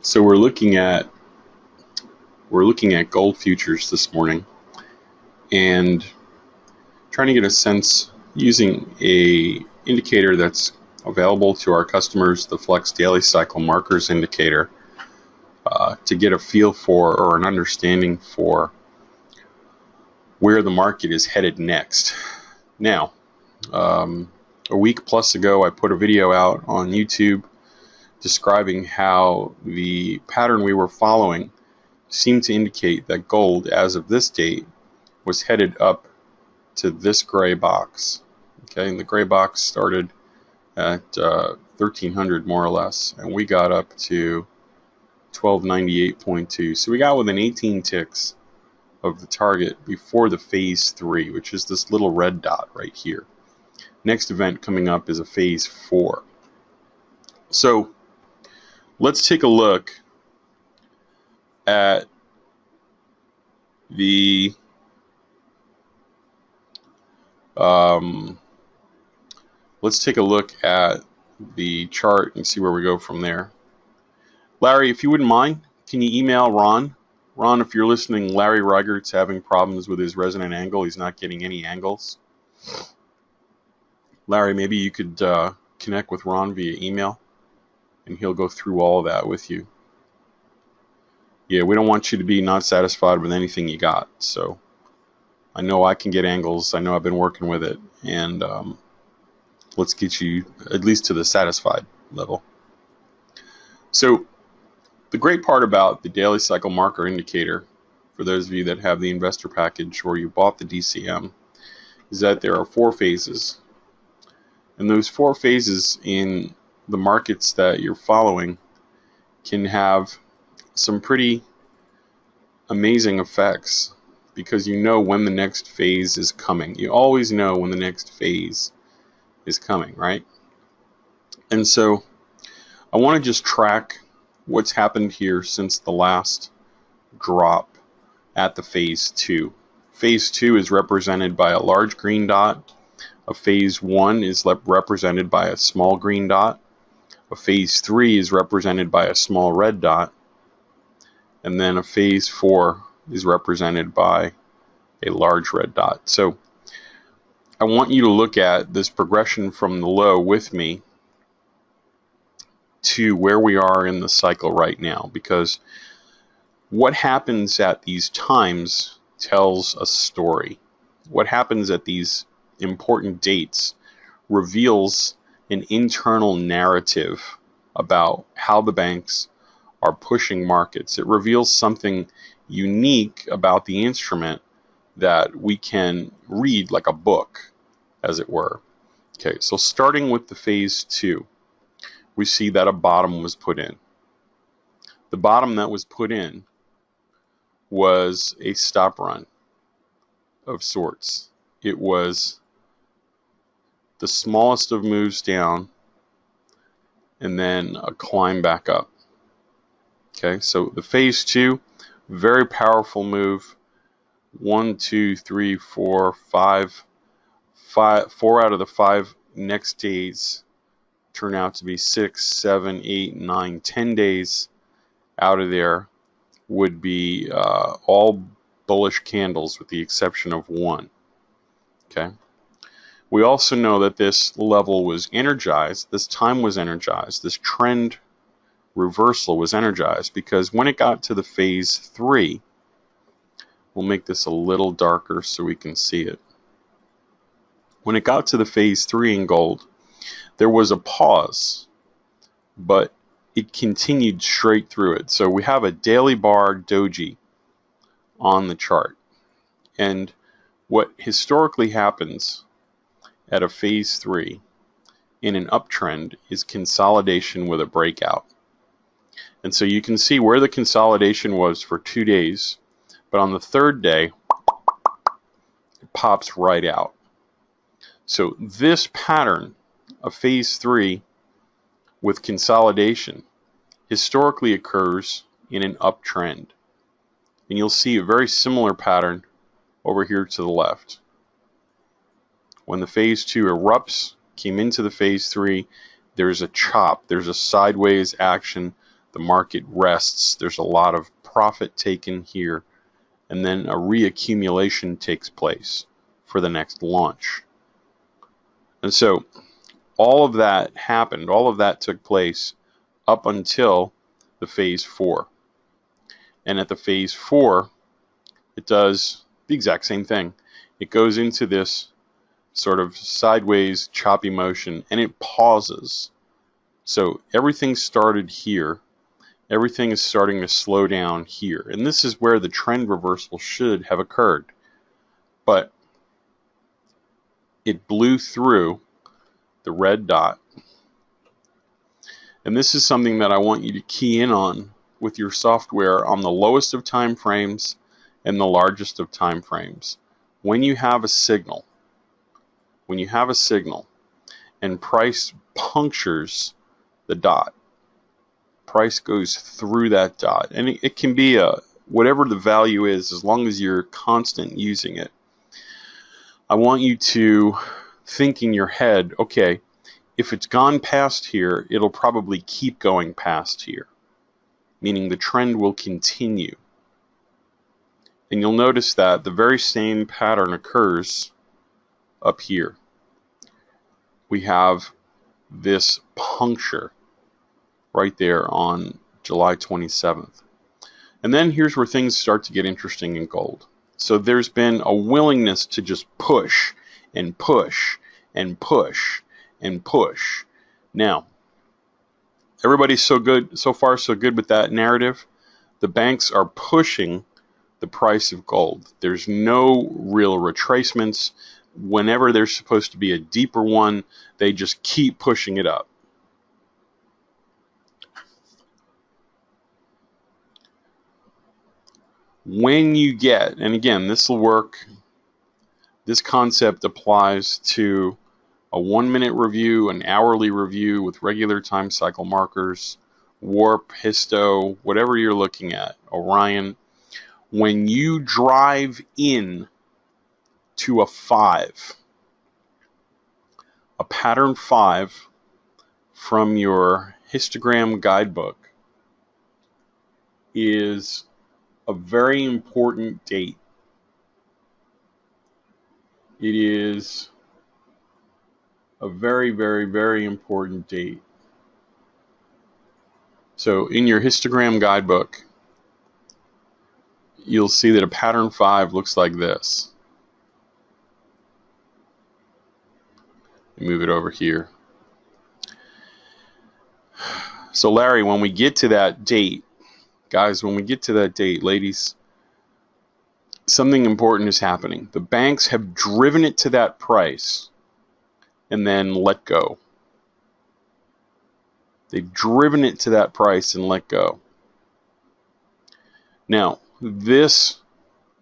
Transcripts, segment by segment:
So we're looking at gold futures this morning and trying to get a sense using a indicator that's available to our customers, the Flux Daily Cycle Markers indicator, to get a feel for or an understanding for where the market is headed next. Now, a week plus ago, I put a video out on YouTube describing how the pattern we were following seemed to indicate that gold, as of this date, was headed up to this gray box. Okay, and the gray box started at 1300 more or less, and we got up to 1298.2. So we got within 18 ticks of the target before the phase 3, which is this little red dot right here. Next event coming up is a phase 4. So let's take a look at the chart and see where we go from there. Larry, if you wouldn't mind, can you email Ron? Ron, if you're listening, Larry Reigert's having problems with his resonant angle. He's not getting any angles. Larry, maybe you could connect with Ron via email, and he'll go through all of that with you. Yeah, we don't want you to be not satisfied with anything you got. So I know I can get angles. I know I've been working with it, and let's get you at least to the satisfied level. So the great part about the daily cycle marker indicator, for those of you that have the investor package or you bought the DCM, is that there are 4 phases. And those 4 phases in the markets that you're following can have some pretty amazing effects, because you know when the next phase is coming. You always know when the next phase is coming, right? And so I want to just track what's happened here since the last drop at the phase 2. Phase 2 is represented by a large green dot. A phase 1 is represented by a small green dot. A phase 3 is represented by a small red dot. And then a phase 4 is represented by a large red dot. So I want you to look at this progression from the low with me to where we are in the cycle right now, because what happens at these times tells a story. What happens at these important dates reveals an internal narrative about how the banks are pushing markets. It reveals something unique about the instrument that we can read like a book, as it were. Okay, so starting with the phase 2, we see that a bottom was put in. The bottom that was put in was a stop run of sorts. It was the smallest of moves down and then a climb back up. Okay, so the phase 2, very powerful move. 1, 2, 3, 4, 5. 4 out of the 5 next days turn out to be 6, 7, 8, 9, 10 days out of there would be all bullish candles with the exception of 1. Okay. We also know that this level was energized, this time was energized, this trend reversal was energized, because when it got to the phase 3, we'll make this a little darker so we can see it. When it got to the phase 3 in gold, there was a pause, but it continued straight through it. So we have a daily bar doji on the chart. And what historically happens at a phase 3 in an uptrend is consolidation with a breakout. And so you can see where the consolidation was for 2 days, but on the 3rd day, it pops right out. So this pattern of phase 3 with consolidation historically occurs in an uptrend. And you'll see a very similar pattern over here to the left. When the phase 2 erupts, came into the phase 3, there's a chop, there's a sideways action The market rests. There's a lot of profit taken here, and then a reaccumulation takes place for the next launch. And so all of that happened. All of that took place up until the phase 4. And at the phase 4, it does the exact same thing. It goes into this sort of sideways choppy motion, and it pauses. So everything started here. Everything is starting to slow down here. And this is where the trend reversal should have occurred. But it blew through the red dot. And this is something that I want you to key in on with your software on the lowest of time frames and the largest of time frames. When you have a signal, and price punctures the dot, price goes through that dot, and it can be whatever the value is, as long as you're constant using it. I want you to think in your head, okay, if it's gone past here, it'll probably keep going past here, meaning the trend will continue. And you'll notice that the very same pattern occurs up here. We have this puncture right there on July 27th. And then here's where things start to get interesting in gold. So there's been a willingness to just push and push and push and push. Now, everybody's so far so good with that narrative. The banks are pushing the price of gold. There's no real retracements. Whenever there's supposed to be a deeper one, they just keep pushing it up. When you get, and again, this will work, this concept applies to a 1-minute review, an hourly review with regular time cycle markers, warp, histo, whatever you're looking at, Orion. When you drive in to a 5, a pattern 5 from your histogram guidebook is a very important date. It is a very, very, very important date. So in your histogram guidebook, you'll see that a pattern 5 looks like this. Move it over here. So Larry, when we get to that date, guys, when we get to that date, ladies, something important is happening. The banks have driven it to that price and then let go. They've driven it to that price and let go. Now, this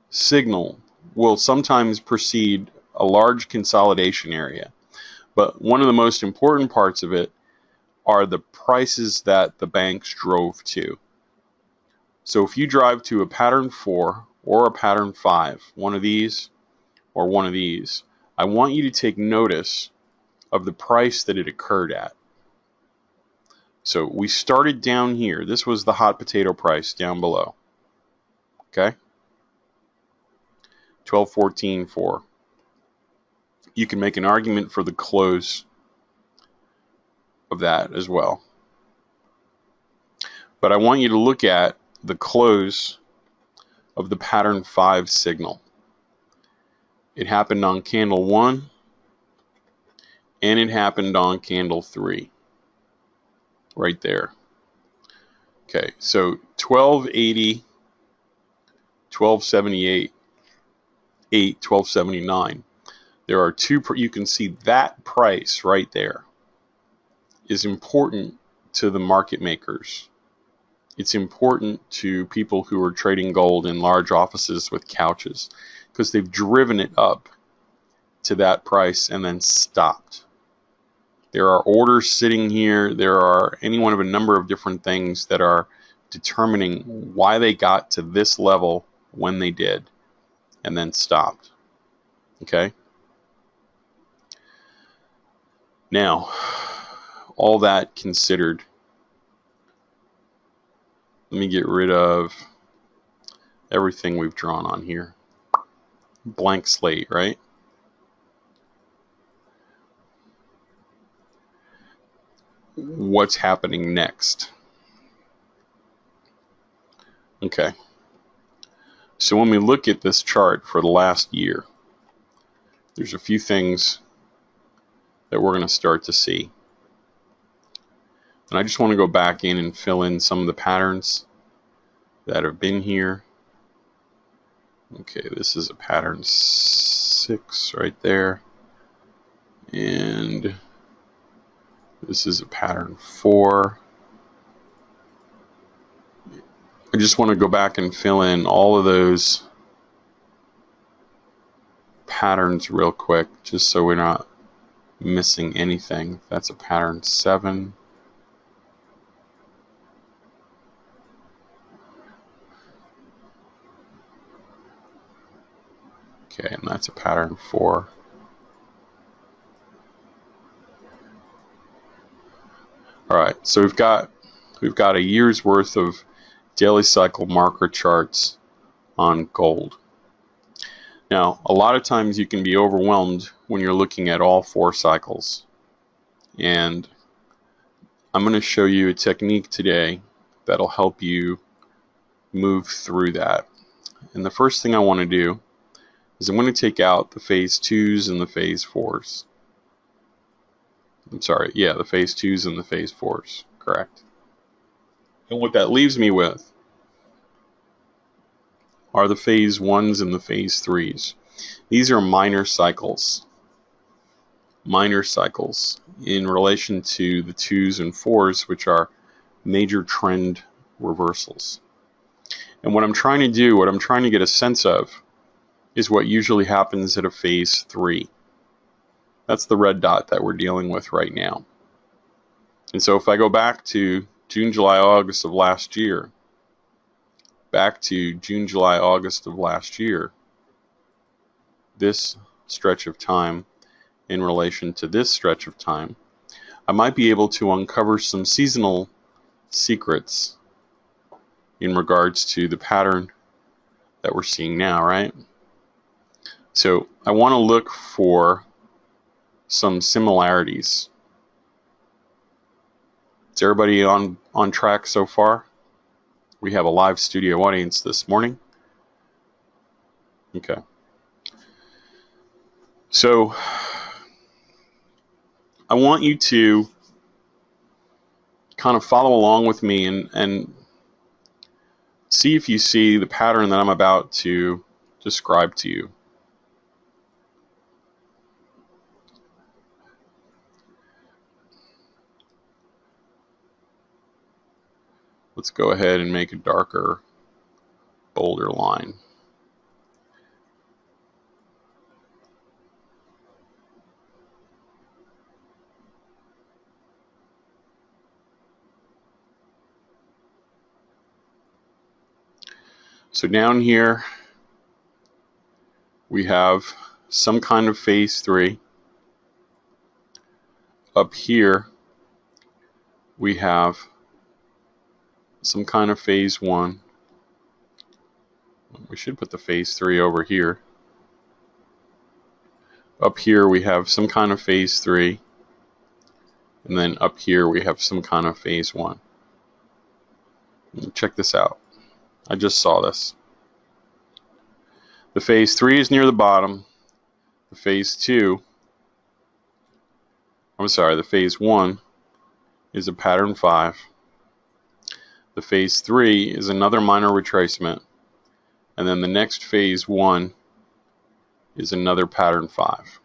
signal will sometimes precede a large consolidation area, but one of the most important parts of it are the prices that the banks drove to. So if you drive to a pattern 4 or a pattern 5, one of these or one of these, I want you to take notice of the price that it occurred at. So we started down here. This was the hot potato price down below. Okay? 12.14.4. You can make an argument for the close of that as well. But I want you to look at the close of the pattern 5 signal. It happened on candle 1 and it happened on candle 3. Right there. Okay, so 1280, 1278, 1279. There are two, you can see that price right there is important to the market makers. It's important to people who are trading gold in large offices with couches because they've driven it up to that price and then stopped. There are orders sitting here. There are any one of a number of different things that are determining why they got to this level when they did and then stopped. Okay? Now, all that considered, Let me get rid of everything we've drawn on here. Blank slate, right? What's happening next? Okay. So when we look at this chart for the last year, there's a few things that we're going to start to see. And I just want to go back in and fill in some of the patterns that have been here. Okay, this is a pattern 6 right there. And this is a pattern 4. I just want to go back and fill in all of those patterns real quick, just so we're not missing anything. That's a pattern 7. Okay, and that's a pattern 4. Alright, so we've got a year's worth of daily cycle marker charts on gold. Now, a lot of times you can be overwhelmed when you're looking at all 4 cycles. And I'm going to show you a technique today that'll help you move through that. And the first thing I want to do is I'm going to take out the phase 2s and the phase 4s. I'm sorry, yeah, the phase 2s and the phase 4s, correct. And what that leaves me with are the phase 1s and the phase 3s. These are minor cycles in relation to the 2s and 4s, which are major trend reversals. And what I'm trying to do, what I'm trying to get a sense of, is what usually happens at a phase 3. That's the red dot that we're dealing with right now. And so if I go back to June, July, August of last year, this stretch of time in relation to this stretch of time, I might be able to uncover some seasonal secrets in regards to the pattern that we're seeing now, right? So I want to look for some similarities. Is everybody on track so far? We have a live studio audience this morning. Okay. So I want you to kind of follow along with me and see if you see the pattern that I'm about to describe to you. Let's go ahead and make a darker, bolder line. So down here, we have some kind of phase 3. Up here, we have some kind of phase 1. We should put the phase 3 over here. Up here, we have some kind of phase 3. And then up here, we have some kind of phase 1. Check this out. I just saw this. The phase 3 is near the bottom. The phase 1 is a pattern 5. The phase 3 is another minor retracement. And then the next phase 1 is another pattern 5.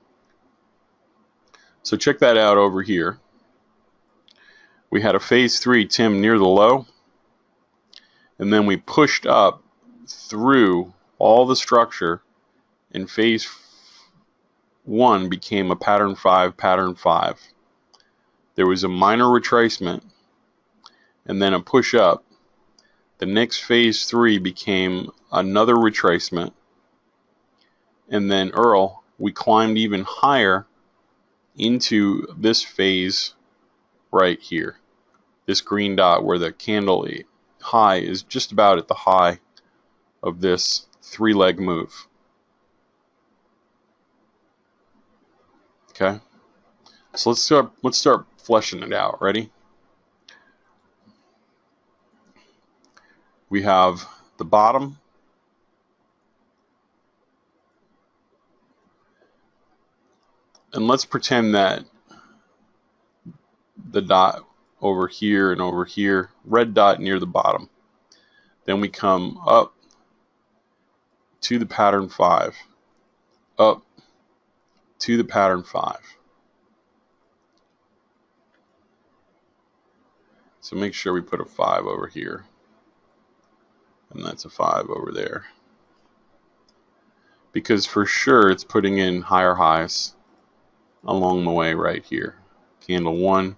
So check that out over here. We had a phase 3 Tim near the low. And then we pushed up through all the structure, and phase 1 became a pattern 5, pattern 5. There was a minor retracement and then a push up. The next phase 3 became another retracement, and then we climbed even higher into this phase right here, this green dot where the candle high is just about at the high of this three-leg move. Okay, so let's start fleshing it out. Ready? We have the bottom, and let's pretend that the dot over here and over here, red dot near the bottom. Then we come up to the pattern 5, up to the pattern 5. So make sure we put a 5 over here, and that's a 5 over there, because for sure it's putting in higher highs along the way right here. Candle 1,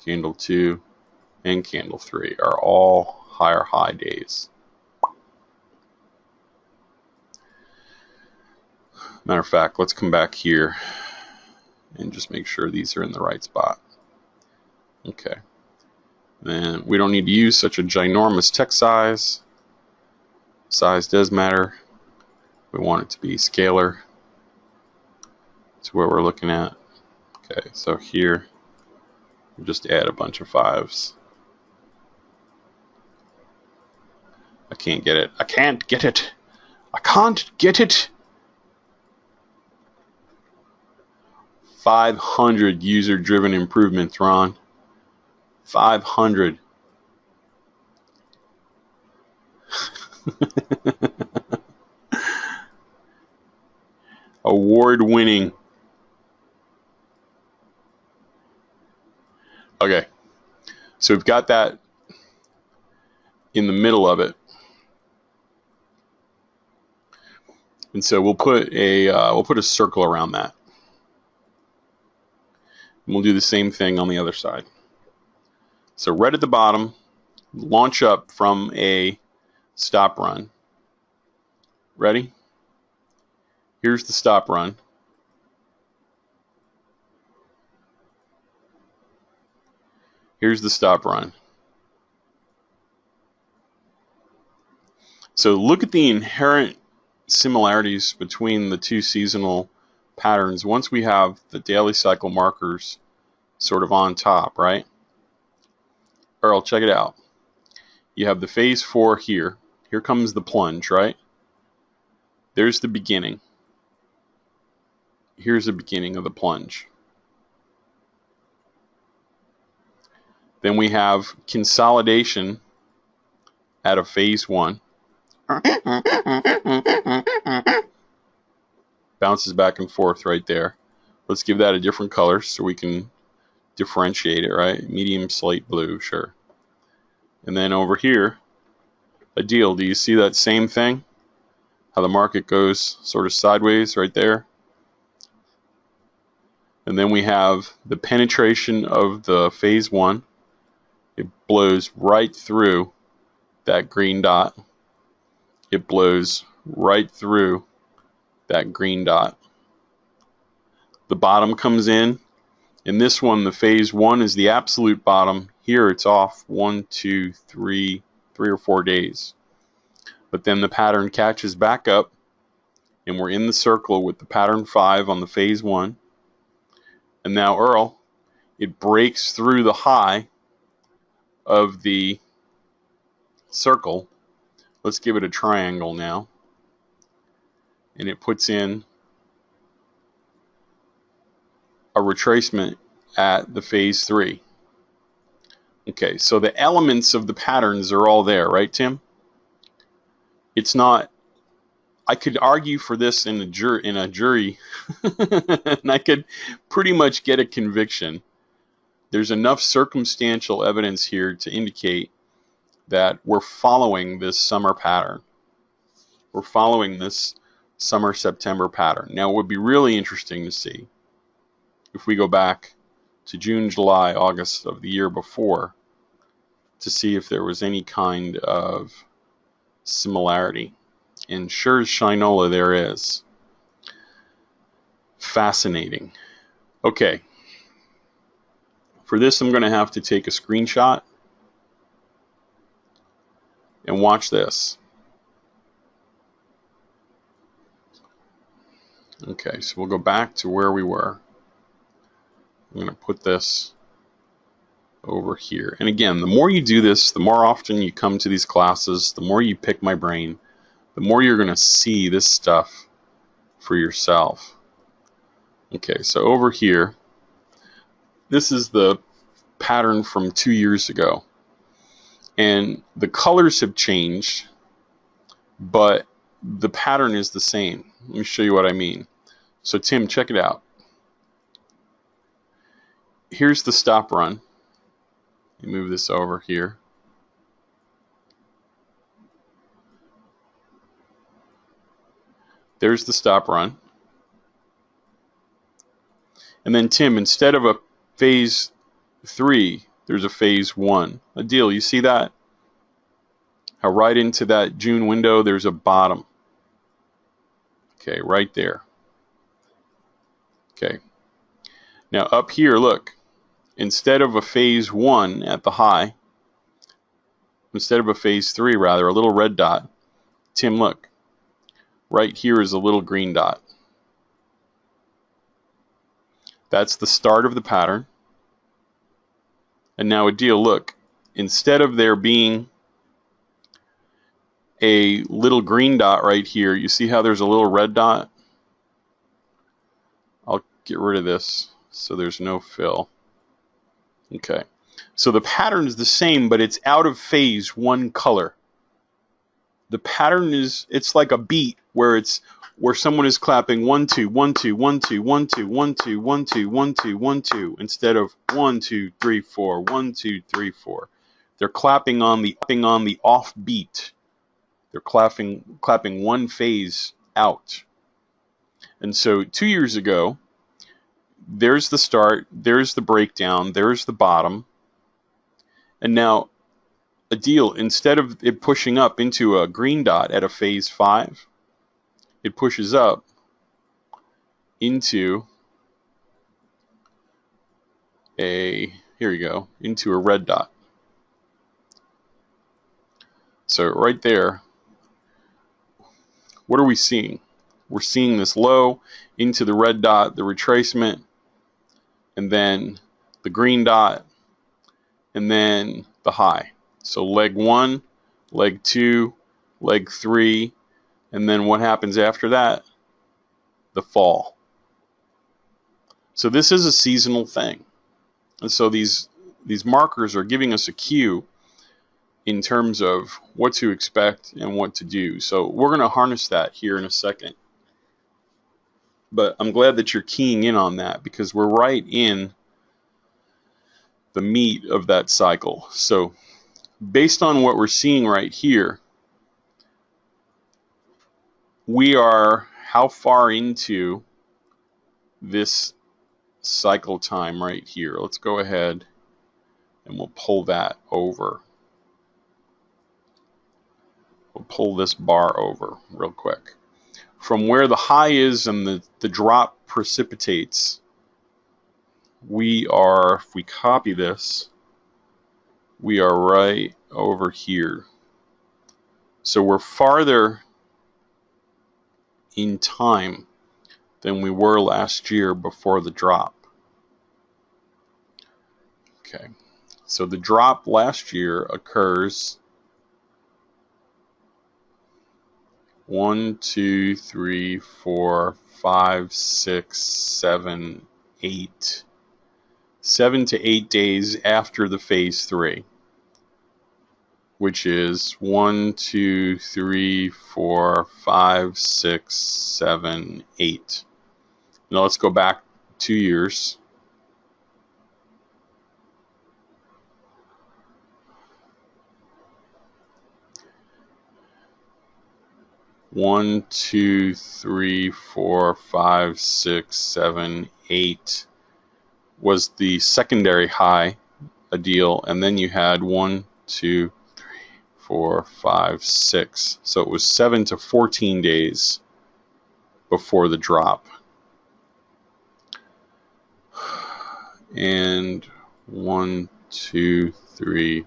candle 2, and candle 3 are all higher high days. Matter of fact, let's come back here and just make sure these are in the right spot. Okay. Then we don't need to use such a ginormous text size. Size does matter. We want it to be scalar. That's what we're looking at. Okay, so here, we'll just add a bunch of 5s. I can't get it. I can't get it. I can't get it. 500 user-driven improvements, Ron. 500. Award-winning. Okay, so we've got that in the middle of it, and so we'll put a circle around that. And we'll do the same thing on the other side. So red at the bottom, launch up from a stop run. Ready? Here's the stop run. Here's the stop run. So look at the inherent similarities between the two seasonal patterns once we have the daily cycle markers sort of on top, right? Earl, check it out. You have the phase 4 here. Here comes the plunge, right? There's the beginning. Here's the beginning of the plunge. Then we have consolidation at a phase 1. Bounces back and forth right there. Let's give that a different color so we can differentiate it, right? Medium slate blue, sure. And then over here, a deal. Do you see that same thing? How the market goes sort of sideways right there? And then we have the penetration of the phase 1. It blows right through that green dot. It blows right through that green dot. The bottom comes in. In this one, the phase 1 is the absolute bottom. Here it's off 1, 2, 3 or 4 days. But then the pattern catches back up, and we're in the circle with the pattern 5 on the phase 1. And now, Earl, it breaks through the high of the circle. Let's give it a triangle now. And it puts in a retracement at the phase 3. Okay, so the elements of the patterns are all there, right, Tim? It's not, I could argue for this in a jury, and I could pretty much get a conviction. There's enough circumstantial evidence here to indicate that we're following this summer pattern. We're following this summer-September pattern. Now, it would be really interesting to see if we go back to June, July, August of the year before to see if there was any kind of similarity. And sure as shinola there is. Fascinating. Okay. For this, I'm going to have to take a screenshot And watch this. Okay, so we'll go back to where we were. I'm going to put this over here. And again, the more you do this, the more often you come to these classes, the more you pick my brain, the more you're going to see this stuff for yourself. Okay, so over here, this is the pattern from 2 years ago. And the colors have changed, but the pattern is the same. Let me show you what I mean. So Tim, check it out. Here's the stop run. Let me move this over here. There's the stop run. And then Tim, instead of a phase 3, there's a phase 1. A deal, you see that? How right into that June window, there's a bottom. Okay, right there. Okay. Now up here, look. Instead of a phase 1 at the high, instead of a phase 3 rather, a little red dot, Tim, look. Right here is a little green dot. That's the start of the pattern. And now a deal, look. Instead of there being a little green dot right here, you see how there's a little red dot? I'll get rid of this so there's no fill. Okay, so the pattern is the same, but it's out of phase 1 color. The pattern is, it's like a beat where someone is clapping 1 2 1 2 1 2 1 2 1 2 1 2 1 2 1 2 instead of 1 2 3 4 1 2 3 4. They're clapping on the off beat. They're clapping one phase out. And so 2 years ago, there's the start, there's the breakdown, there's the bottom. And now a deal, instead of it pushing up into a green dot at a phase 5, it pushes up into into a red dot. So right there, what are we seeing? We're seeing this low into the red dot, the retracement, and then the green dot, and then the high. So leg 1, leg 2, leg 3, and then what happens after that? The fall. So this is a seasonal thing. And so these markers are giving us a cue in terms of what to expect and what to do. So we're going to harness that here in a second. But I'm glad that you're keying in on that, because we're right in the meat of that cycle. So based on what we're seeing right here, we are how far into this cycle time right here? Let's go ahead and we'll pull that over. We'll pull this bar over real quick. From where the high is and the drop precipitates, we are, if we copy this, we are right over here. So we're farther in time than we were last year before the drop. Okay, so the drop last year occurs 1, 2, 3, 4, 5, 6, 7, 8. 7 to 8 days after the phase 3, which is 1, 2, 3, 4, 5, 6, 7, 8. Now let's go back 2 years. One, 2, 3, 4, 5, 6, 7, 8 was the secondary high, a deal, and then you had 1, 2, 3, 4, 5, 6. So it was 7 to 14 days before the drop. And 1, 2, 3,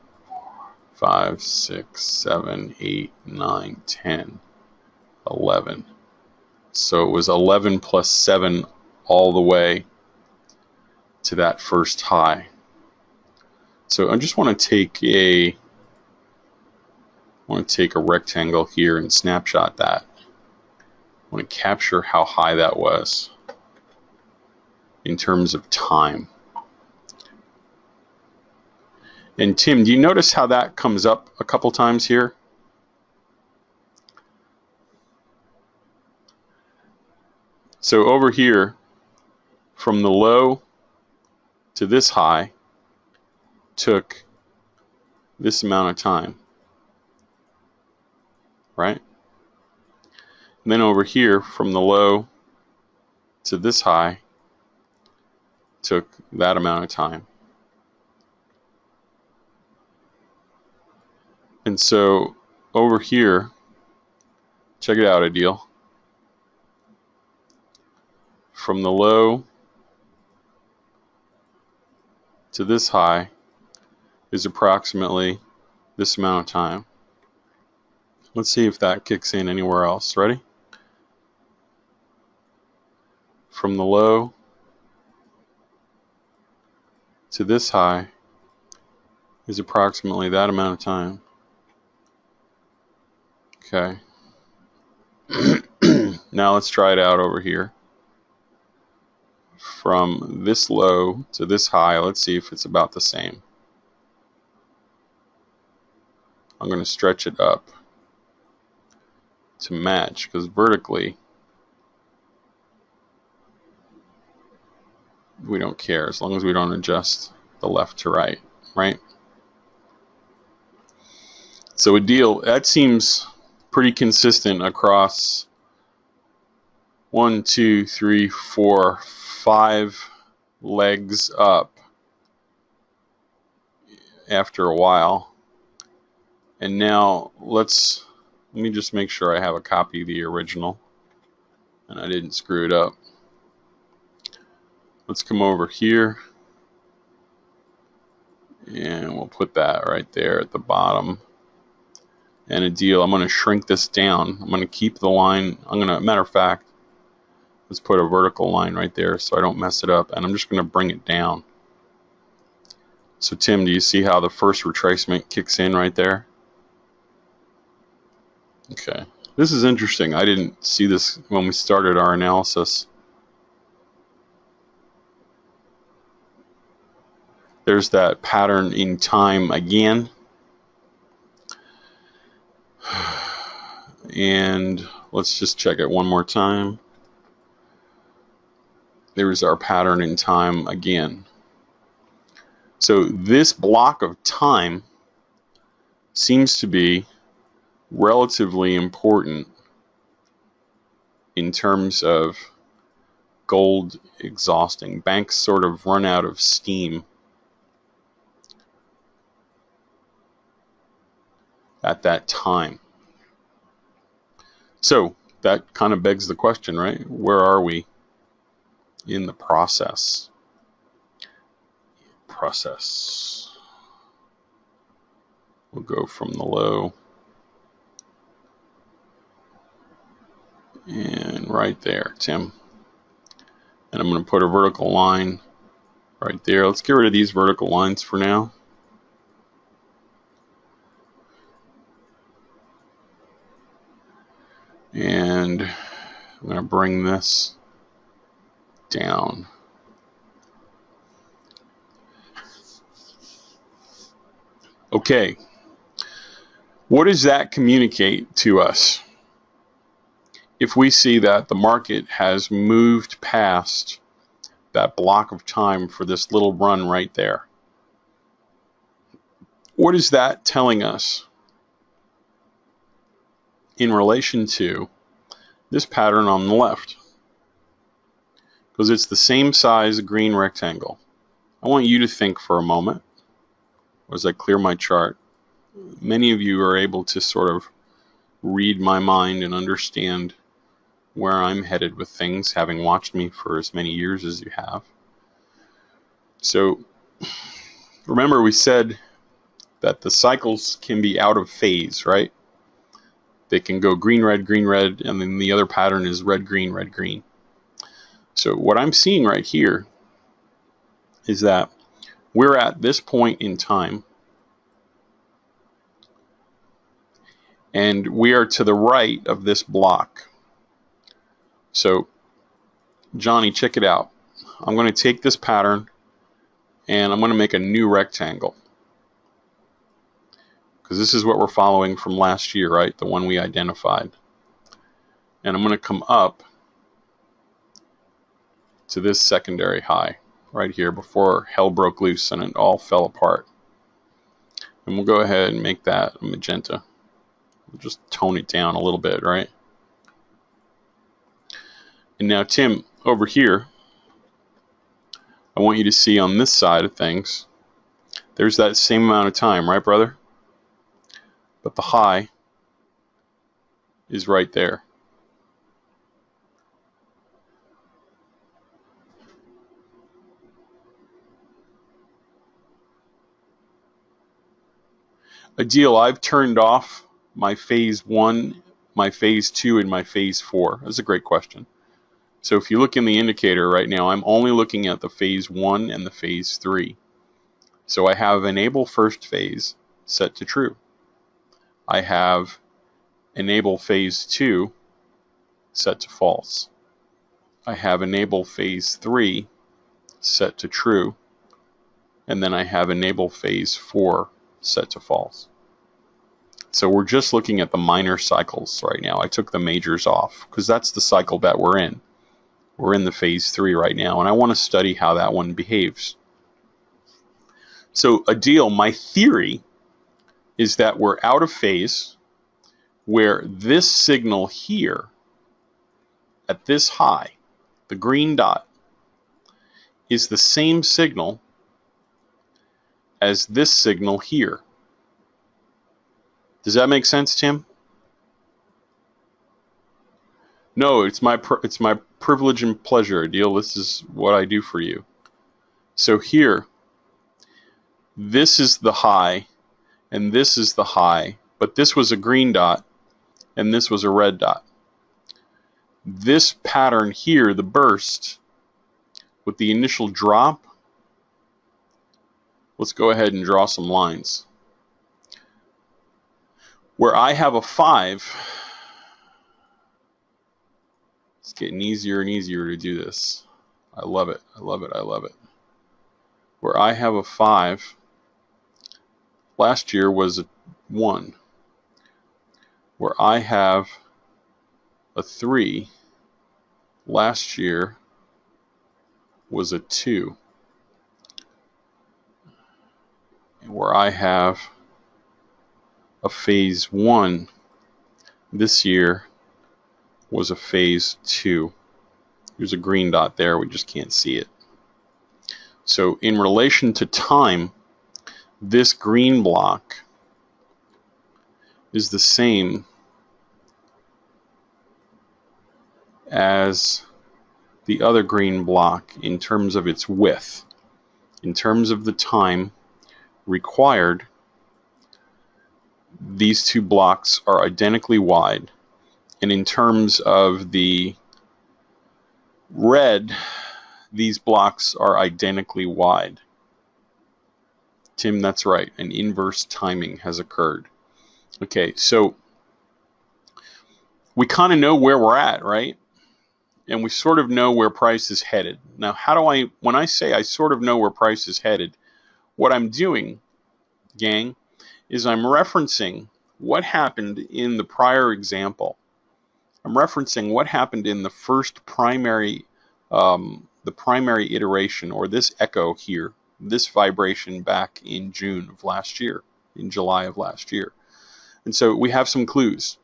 5, 6, 7, 8, 9, 10, 11. So it was 11 plus 7 all the way to that first high. So I just want to take a rectangle here and snapshot that. I want to capture how high that was in terms of time. And Tim, do you notice how that comes up a couple times here? So over here, from the low to this high, took this amount of time, right? And then over here, from the low to this high, took that amount of time. And so over here, check it out, Adil. From the low to this high is approximately this amount of time. Let's see if that kicks in anywhere else. Ready? From the low to this high is approximately that amount of time. Okay. Now let's try it out over here. From this low to this high, let's see if it's about the same. I'm going to stretch it up to match, because vertically we don't care as long as we don't adjust the left to right, right? So Adil, that seems pretty consistent across 1, 2, 3, 4, 5 legs up after a while. And now let me just make sure I have a copy of the original and I didn't screw it up. Let's come over here and we'll put that right there at the bottom. And Adil, I'm going to shrink this down. I'm going to keep the line. Matter of fact, let's put a vertical line right there so I don't mess it up. And I'm just going to bring it down. So Tim, do you see how the first retracement kicks in right there? Okay. This is interesting. I didn't see this when we started our analysis. There's that pattern in time again. And let's just check it one more time. There's our pattern in time again. So this block of time seems to be relatively important in terms of gold exhausting. Banks sort of run out of steam at that time. So that kind of begs the question, right? Where are we in the process? We'll go from the low and right there, Tim. And I'm going to put a vertical line right there. Let's get rid of these vertical lines for now. And I'm going to bring this down. Okay, what does that communicate to us? If we see that the market has moved past that block of time for this little run right there, what is that telling us in relation to this pattern on the left? Because it's the same size green rectangle. I want you to think for a moment as I clear my chart. Many of you are able to sort of read my mind and understand where I'm headed with things, having watched me for as many years as you have. So remember, we said that the cycles can be out of phase, right? They can go green, red, and then the other pattern is red, green, red, green. So what I'm seeing right here is that we're at this point in time, and we are to the right of this block. So, Johnny, check it out. I'm going to take this pattern and I'm going to make a new rectangle, because this is what we're following from last year, right? The one we identified. And I'm going to come up to this secondary high right here before hell broke loose and it all fell apart. And we'll go ahead and make that a magenta. We'll just tone it down a little bit, right? And now, Tim, over here, I want you to see on this side of things, there's that same amount of time, right, brother? But the high is right there. Adil, I've turned off my phase 1, my phase 2, and my phase 4. That's a great question. So if you look in the indicator right now, I'm only looking at the phase 1 and the phase 3. So I have enable first phase set to true. I have enable phase 2 set to false. I have enable phase 3 set to true. And then I have enable phase 4 set to false. So we're just looking at the minor cycles right now. I took the majors off because that's the cycle that we're in. We're in the phase 3 right now, and I want to study how that one behaves. So, Adil, my theory is that we're out of phase where this signal here at this high, the green dot, is the same signal as this signal here. Does that make sense, Tim? No, it's my privilege and pleasure, Adil. This is what I do for you. So here, this is the high, and this is the high, but this was a green dot, and this was a red dot. This pattern here, the burst, with the initial drop, let's go ahead and draw some lines. Where I have a 5, it's getting easier and easier to do this. I love it, I love it, I love it. Where I have a 5, last year was a 1. Where I have a 3, last year was a 2. And where I have a phase 1 this year was a phase 2. There's a green dot there, we just can't see it. So in relation to time, this green block is the same as the other green block in terms of its width. In terms of the time required, these two blocks are identically wide. And in terms of the red, these blocks are identically wide. Tim, that's right. An inverse timing has occurred. Okay, so we kind of know where we're at, right? And we sort of know where price is headed. Now, when I say I sort of know where price is headed, what I'm doing, gang, is I'm referencing what happened in the prior example. I'm referencing what happened in the first primary, the primary iteration, or this echo here, this vibration back in June of last year, in July of last year. And so we have some clues.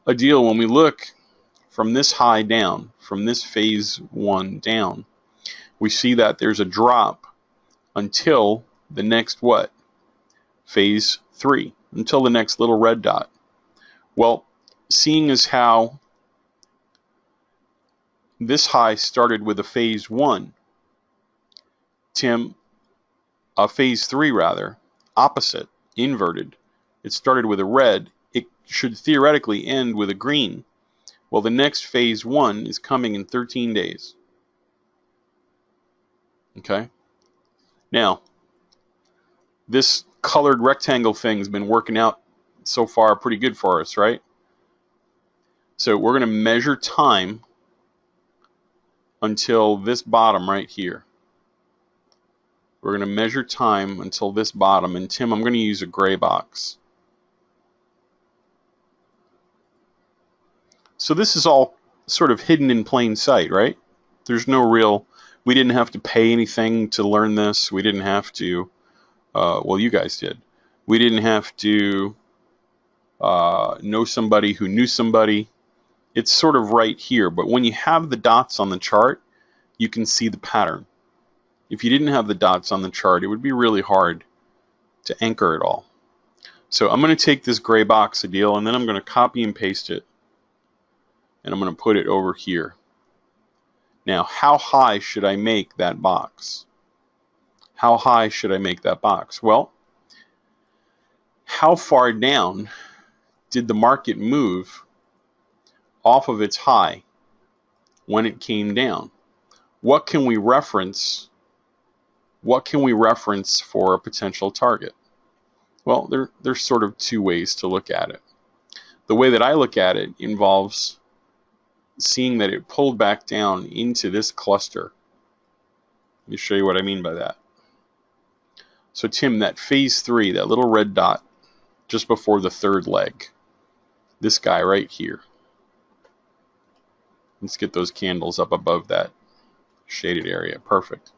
Adil, when we look from this high down, from this phase 1 down, we see that there's a drop until the next what? Phase 3, until the next little red dot. Well, seeing as how this high started with a phase 1, Tim, a phase 3 rather, opposite, inverted. It started with a red. It should theoretically end with a green. Well, the next phase 1 is coming in 13 days. Okay? Now, this colored rectangle thing's been working out so far pretty good for us, right? So we're going to measure time until this bottom right here. We're going to measure time until this bottom. And Tim, I'm going to use a gray box. So this is all sort of hidden in plain sight, right? There's no real, we didn't have to pay anything to learn this. We didn't have to, well, you guys did. We didn't have to know somebody who knew somebody. It's sort of right here. But when you have the dots on the chart, you can see the pattern. If you didn't have the dots on the chart, it would be really hard to anchor it all. So I'm going to take this gray box deal, and then I'm going to copy and paste it. And I'm going to put it over here. Now, how high should I make that box? How high should I make that box? Well, how far down did the market move off of its high when it came down? What can we reference? What can we reference for a potential target? Well, there's sort of two ways to look at it. The way that I look at it involves seeing that it pulled back down into this cluster. Let me show you what I mean by that. So Tim, that phase 3, that little red dot just before the third leg, this guy right here. Let's get those candles up above that shaded area. Perfect.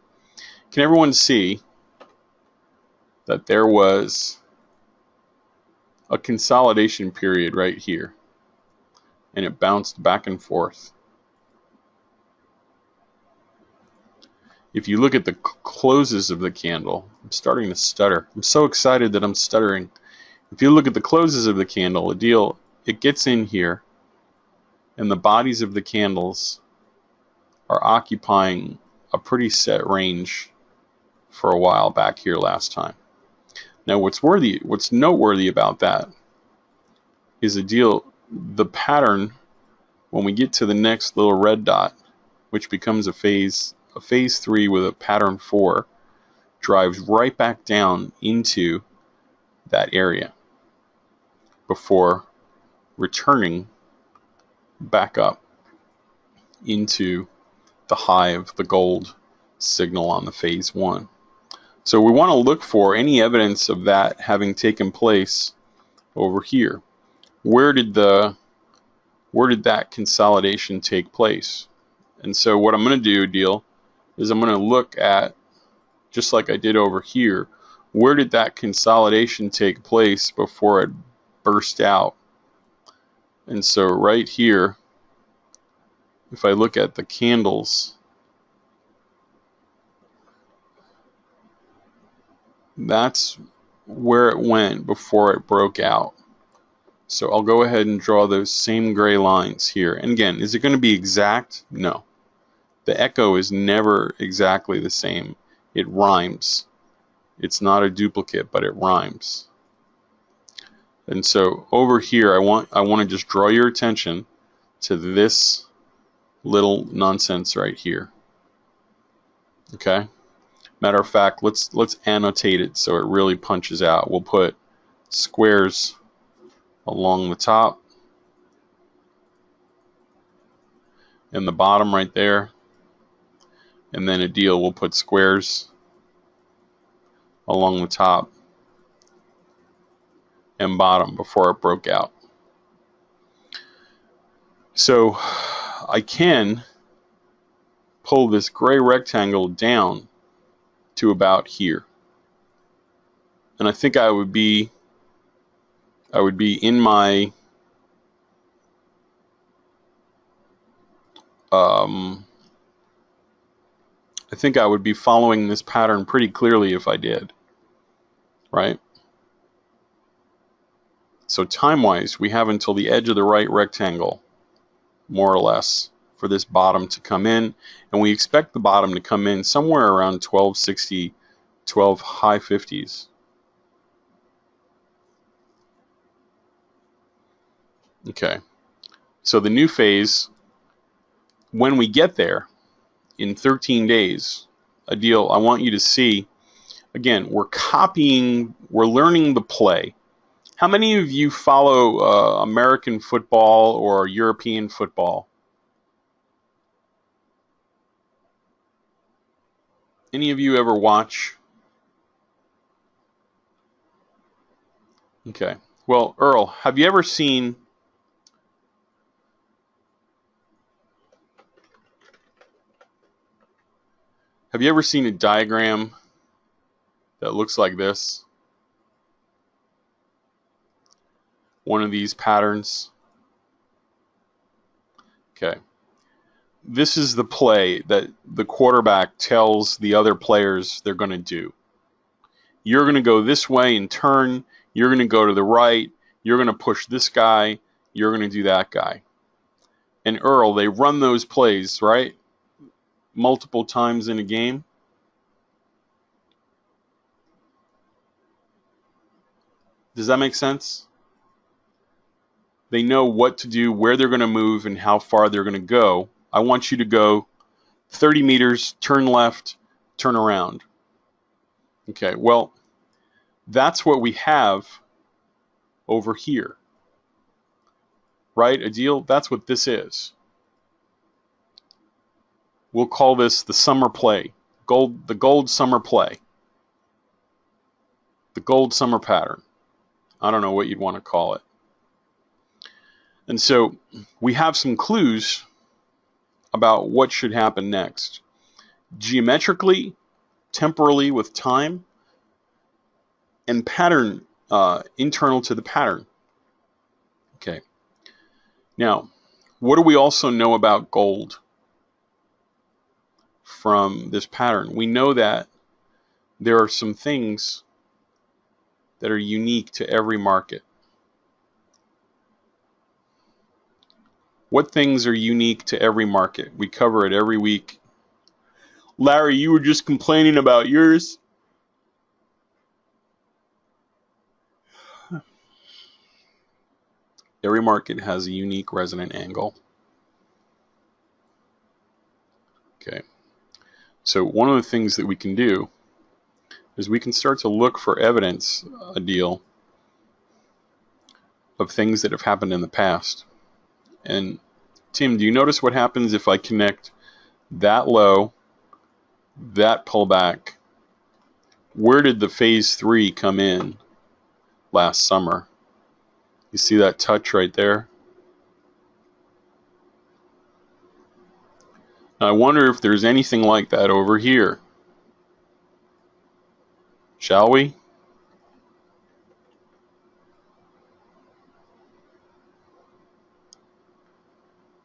Can everyone see that there was a consolidation period right here? And it bounced back and forth. If you look at the closes of the candle, I'm starting to stutter. I'm so excited that I'm stuttering. If you look at the closes of the candle, it gets in here, and the bodies of the candles are occupying a pretty set range for a while back here last time. Now, what's noteworthy about that is the pattern when we get to the next little red dot, which becomes a phase 3 with a pattern 4, drives right back down into that area before returning back up into the high of the gold signal on the phase 1. So we want to look for any evidence of that having taken place over here. Where did that consolidation take place? And so what I'm going to do, is I'm going to look at, just like I did over here, where did that consolidation take place before it burst out? And so right here, if I look at the candles, that's where it went before it broke out. So I'll go ahead and draw those same gray lines here. And again, is it going to be exact? No. The echo is never exactly the same. It rhymes. It's not a duplicate, but it rhymes. And so over here, I want to just draw your attention to this little nonsense right here. Okay? Matter of fact, let's annotate it so it really punches out. We'll put squares along the top and the bottom right there, and then we'll put squares along the top and bottom before it broke out. So I can pull this gray rectangle down to about here, and I think I would be in my I think I would be following this pattern pretty clearly if I did, right? So time-wise, we have until the edge of the right rectangle, more or less, for this bottom to come in, and we expect the bottom to come in somewhere around 1260, 12 high 50s. Okay. So the new phase, when we get there in 13 days, Adil, I want you to see, again, we're learning the play. How many of you follow American football or European football? Any of you ever watch? Okay. Well, Earl, have you ever seen a diagram that looks like this? One of these patterns? Okay. This is the play that the quarterback tells the other players they're going to do. You're going to go this way and turn. You're going to go to the right. You're going to push this guy. You're going to do that guy. And Earl, they run those plays, right? Multiple times in a game. Does that make sense? They know what to do, where they're going to move, and how far they're going to go. I want you to go 30 meters, turn left, turn around. Okay, well, that's what we have over here. Right, Adil? That's what this is. We'll call this the summer play, the gold summer play, the gold summer pattern. I don't know what you'd want to call it. And so we have some clues about what should happen next. Geometrically, temporally with time, and pattern internal to the pattern. Okay. Now, what do we also know about gold from this pattern? We know that there are some things that are unique to every market. What things are unique to every market? We cover it every week. Larry, you were just complaining about yours. Every market has a unique resonant angle. Okay. So one of the things that we can do is we can start to look for evidence, Adil, of things that have happened in the past. And Tim, do you notice what happens if I connect that low, that pullback? Where did the phase 3 come in last summer? You see that touch right there? Now, I wonder if there's anything like that over here. Shall we?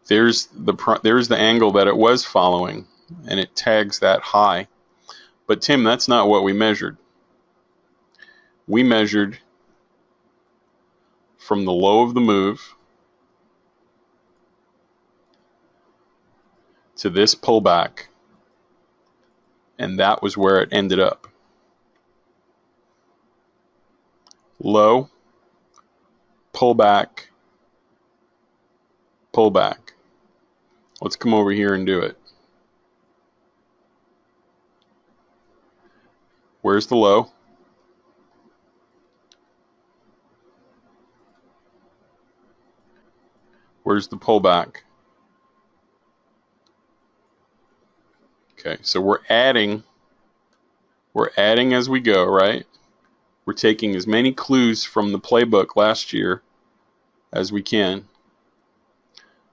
There's the angle that it was following, and it tags that high. But Tim, that's not what we measured. We measured from the low of the move to this pullback, and that was where it ended up. Low, pullback, pullback. Let's come over here and do it. Where's the low? Where's the pullback? Okay, so we're adding as we go, right? We're taking as many clues from the playbook last year as we can.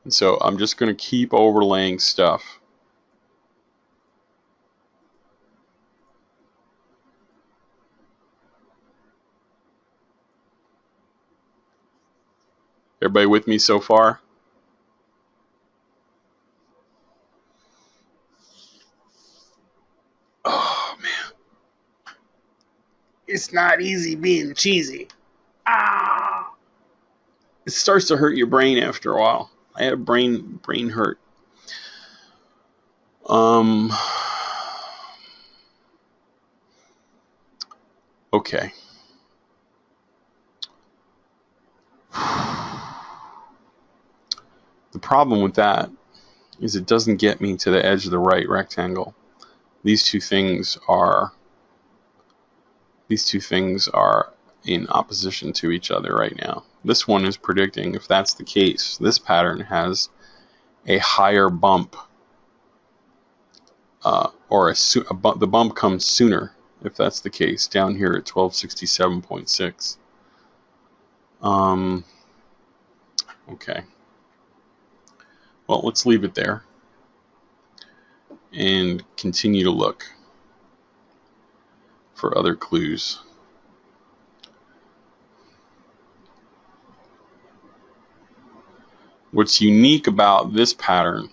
And so I'm just going to keep overlaying stuff. Everybody with me so far? Oh, man. It's not easy being cheesy. Ah! It starts to hurt your brain after a while. I had brain hurt. Okay. problem with that is it doesn't get me to the edge of the right rectangle. These two things are in opposition to each other right now. This one is predicting, if that's the case, this pattern has a higher bump, or the bump comes sooner, if that's the case, down here at 1267.6. Okay. Well, let's leave it there and continue to look for other clues. What's unique about this pattern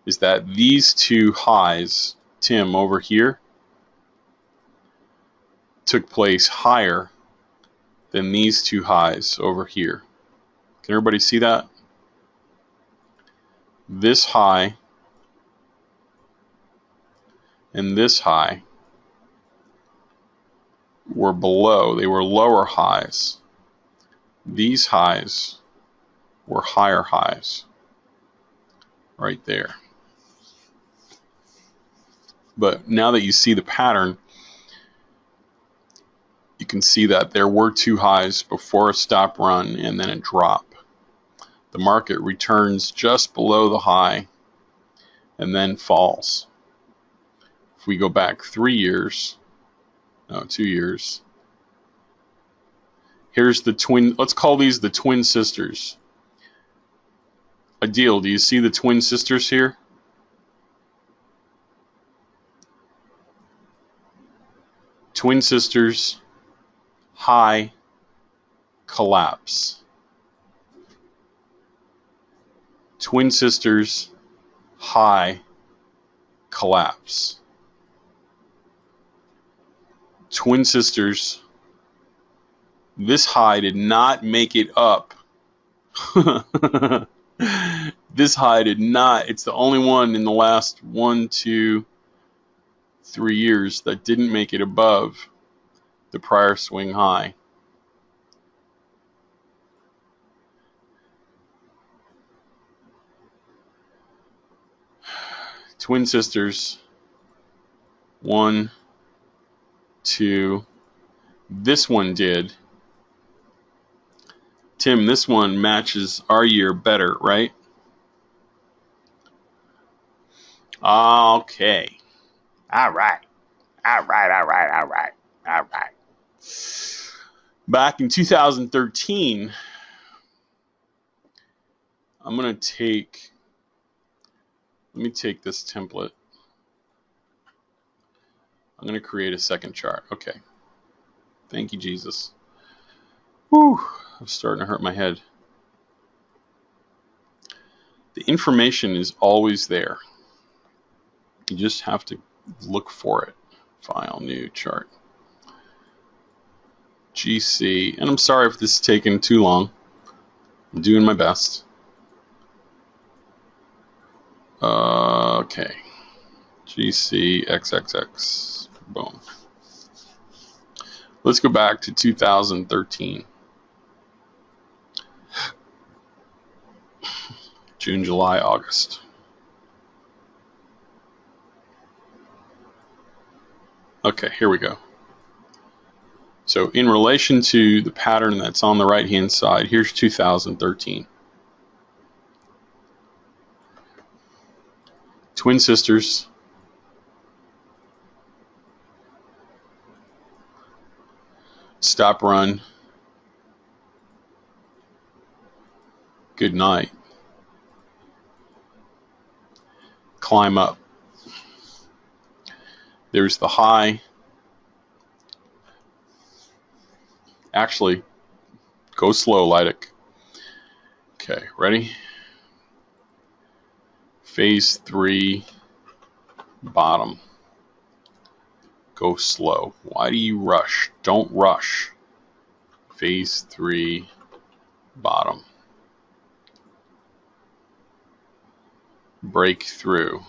is that these two highs, Tim, over here, took place higher than these two highs over here. Can everybody see that? This high and this high were below. They were lower highs. These highs were higher highs right there. But now that you see the pattern, you can see that there were two highs before a stop run and then a drop. The market returns just below the high and then falls. If we go back 2 years, here's the twin, let's call these the twin sisters. Ideal, do you see the twin sisters here? Twin sisters, high, collapse. Twin sisters, high, collapse. Twin sisters, this high did not make it up. This high did not. It's the only one in the last 1, 2, 3 years that didn't make it above the prior swing high. Twin sisters, 1, 2. This one did. Tim, this one matches our year better, right? Okay. All right. Back in 2013, I'm going to take, let me take this template. I'm going to create a second chart. Okay. Thank you, Jesus. Whew, I'm starting to hurt my head. The information is always there. You just have to look for it. File, new chart. GC, and I'm sorry if this is taking too long. I'm doing my best. Okay. GC, XXX, boom. Let's go back to 2013. June, July, August. Okay, here we go. So in relation to the pattern that's on the right hand side, here's 2013. Twin sisters. Stop run. Good night. Climb up. There's the high. Actually, go slow, Lydic. Okay, ready? Phase 3, bottom. Go slow. Why do you rush? Don't rush. Phase 3, bottom. Break through.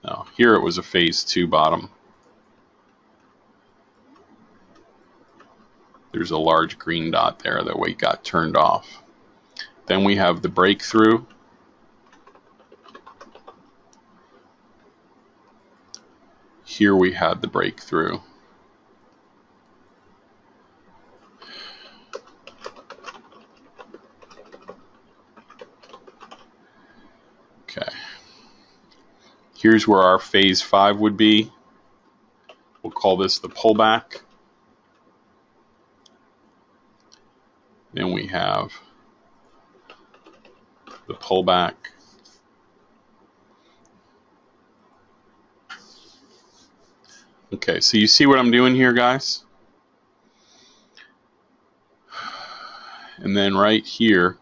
Now, here it was a phase 2 bottom. There's a large green dot there that weight got turned off. Then we have the breakthrough. Here we had the breakthrough. Okay. Here's where our phase 5 would be. We'll call this the pullback. Then we have the pullback. Okay, so you see what I'm doing here, guys? And then right here,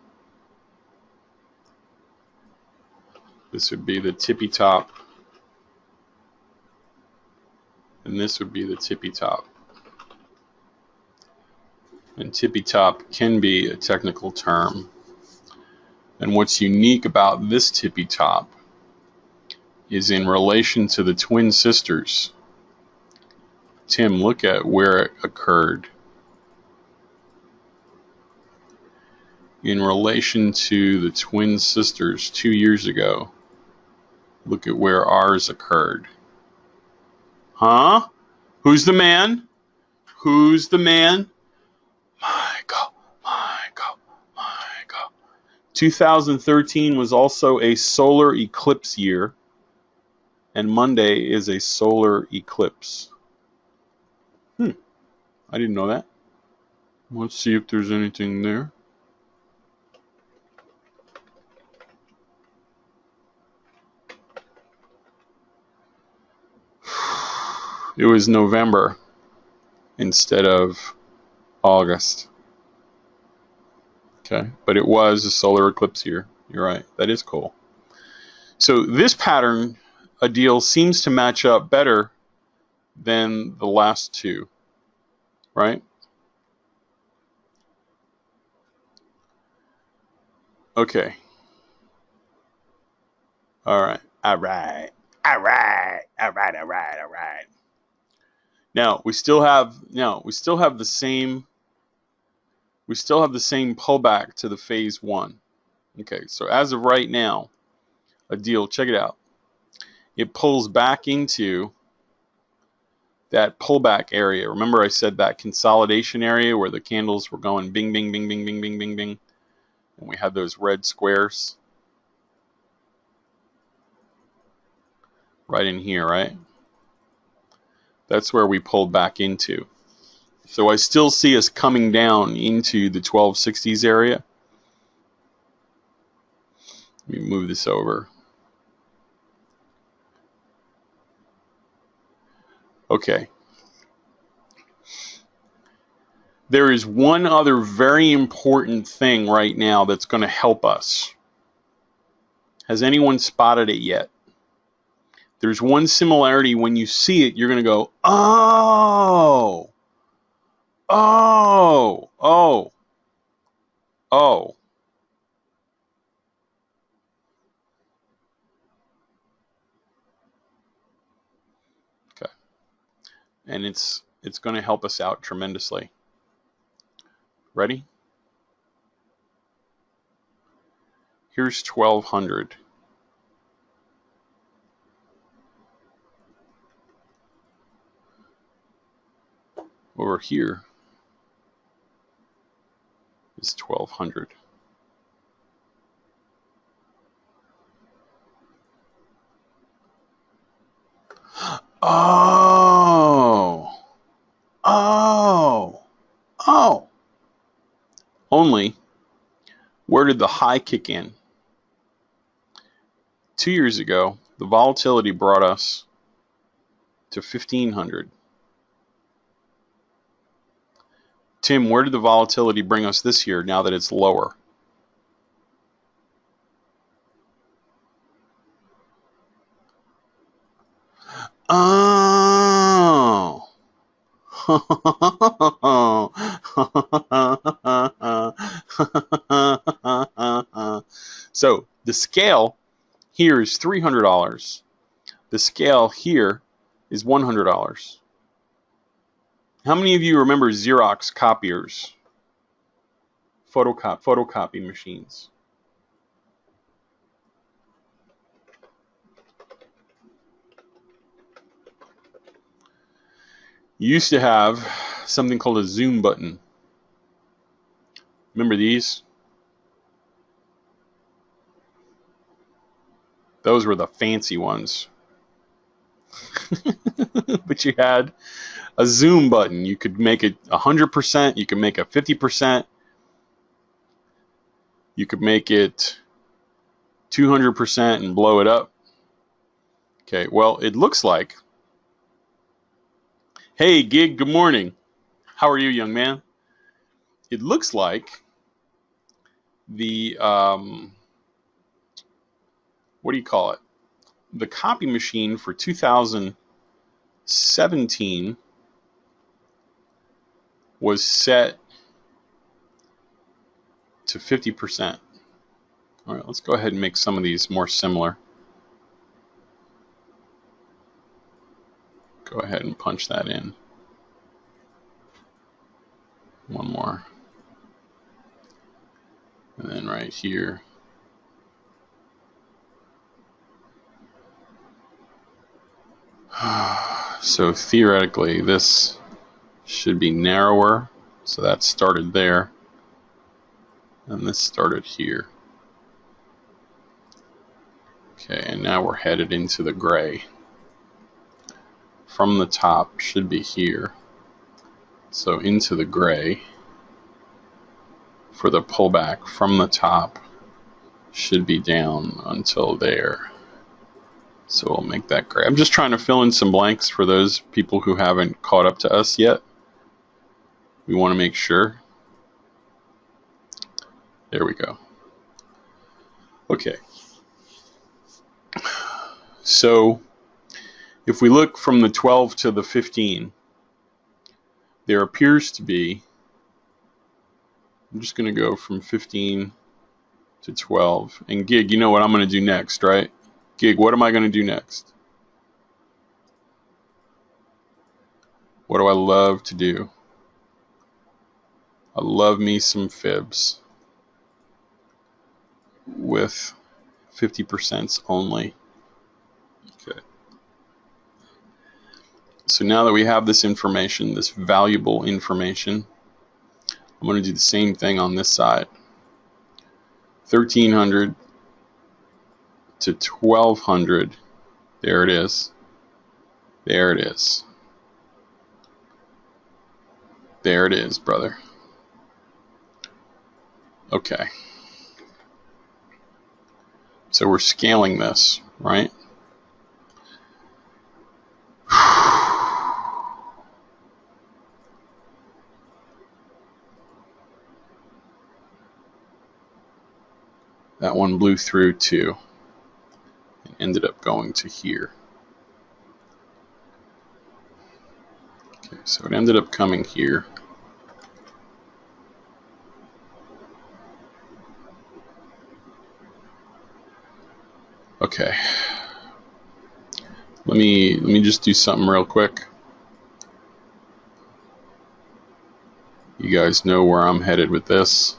this would be the tippy top. And this would be the tippy top. And tippy top can be a technical term. And what's unique about this tippy top is in relation to the twin sisters. Tim, look at where it occurred. In relation to the twin sisters 2 years ago, look at where ours occurred. Huh? Who's the man? Who's the man? Michael, Michael, Michael. 2013 was also a solar eclipse year, and Monday is a solar eclipse. I didn't know that. Let's see if there's anything there. It was November instead of August. Okay, but it was a solar eclipse year. You're right. That is cool. So this pattern, a deal, seems to match up better than the last two, right? Okay. All right. All right. All right. All right. All right. All right. Now we still have the same pullback to the phase 1. Okay, so as of right now, a deal, check it out. It pulls back into that pullback area. Remember I said that consolidation area where the candles were going bing, bing, bing, bing, bing, bing, bing, bing. And we had those red squares. Right in here, right? That's where we pulled back into. So I still see us coming down into the 1260s area. Let me move this over. Okay. There is one other very important thing right now that's going to help us. Has anyone spotted it yet? There's one similarity. When you see it, you're going to go, oh, oh, oh, oh. Okay. And it's going to help us out tremendously. Ready? Here's 1200. Over here is 1200. Oh, oh, oh. Only, where did the high kick in? 2 years ago, the volatility brought us to 1500. Tim, where did the volatility bring us this year now that it's lower? Oh. So the scale here is $300. The scale here is $100. How many of you remember Xerox copiers? Photocopy machines. You used to have something called a zoom button. Remember these? Those were the fancy ones. But you had a zoom button. You could make it 100%, you could make it 50%, you could make it 200% and blow it up. Okay, well, it looks like, hey, Gig, good morning. How are you, young man? It looks like the, what do you call it? The copy machine for 2017 was set to 50%. All right, let's go ahead and make some of these more similar. Go ahead and punch that in. One more. And then right here. So theoretically, this should be narrower. So that started there. And this started here. Okay, and now we're headed into the gray. From the top should be here. So into the gray for the pullback from the top should be down until there. So we'll make that gray. I'm just trying to fill in some blanks for those people who haven't caught up to us yet. We want to make sure. There we go. Okay. So if we look from the 12 to the 15, there appears to be, I'm just going to go from 15 to 12. And Gig, you know what I'm going to do next, right? Gig, what am I going to do next? What do I love to do? I love me some fibs with 50% only. Okay. So now that we have this information, this valuable information, I'm going to do the same thing on this side. 1300 to 1200. There it is. There it is. There it is, brother. Okay. So we're scaling this, right? That one blew through too and ended up going to here. Okay, so it ended up coming here. Okay. Let me just do something real quick. You guys know where I'm headed with this.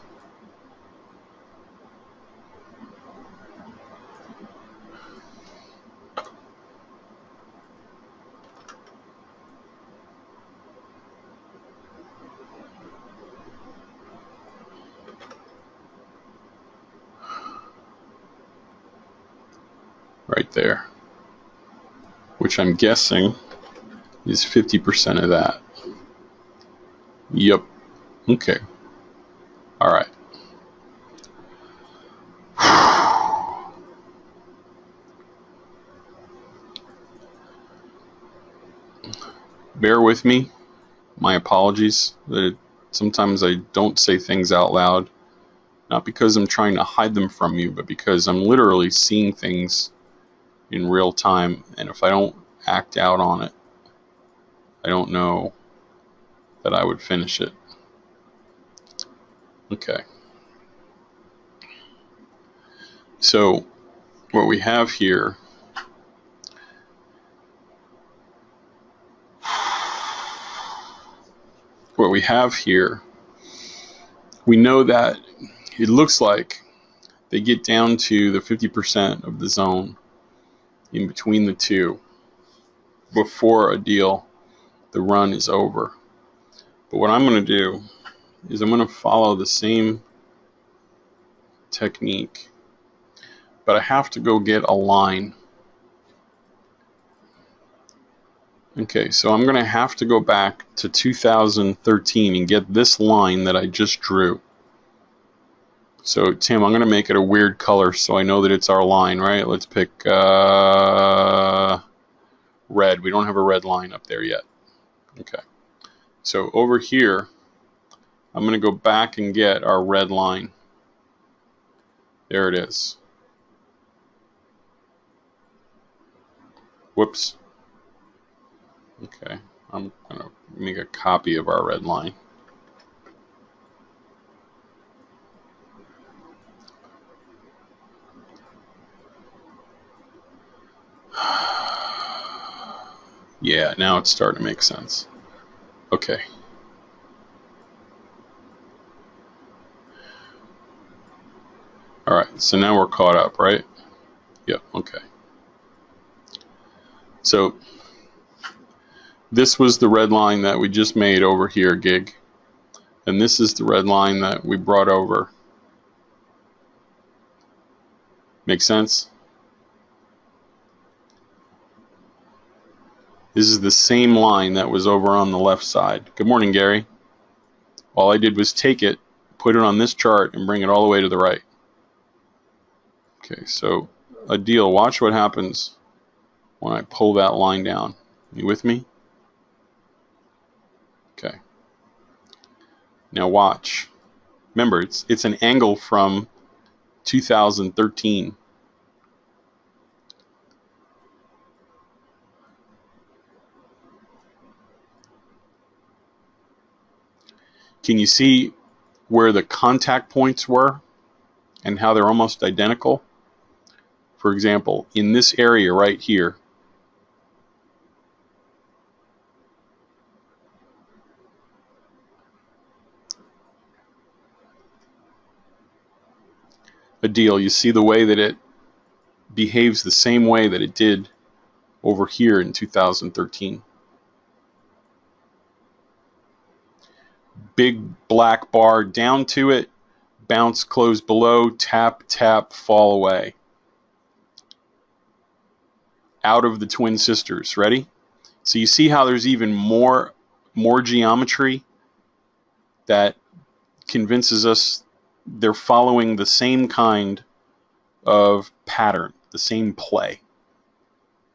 Right there, which I'm guessing is 50% of that. Yep. Okay. All right. Bear with me. My apologies. Sometimes I don't say things out loud, not because I'm trying to hide them from you, but because I'm literally seeing things in real time, and if I don't act out on it, I don't know that I would finish it. Okay. So what we have here we know that it looks like they get down to the 50% of the zone in between the two before a deal. the run is over. But what I'm going to do is I'm going to follow the same technique, but I have to go get a line. Okay, so I'm going to have to go back to 2013 and get this line that I just drew. So Tim, I'm going to make it a weird color so I know that it's our line, right? Let's pick red. We don't have a red line up there yet. Okay, so over here, I'm going to go back and get our red line. There it is. Whoops. Okay, I'm going to make a copy of our red line. Yeah, now it's starting to make sense. Okay. All right, so now we're caught up, right? Yep, okay. So this was the red line that we just made over here, Gig. And this is the red line that we brought over. Make sense? This is the same line that was over on the left side. Good morning, Gary. All I did was take it, put it on this chart, and bring it all the way to the right. Okay, so Adil, watch what happens when I pull that line down. You with me? Okay. Now watch. Remember, it's an angle from 2013. Can you see where the contact points were and how they're almost identical? For example, in this area right here, Adil, you see the way that it behaves the same way that it did over here in 2013. Big black bar down to it, bounce, close below, tap, tap, fall away. Out of the twin sisters. Ready? So you see how there's even more geometry that convinces us they're following the same kind of pattern, the same play.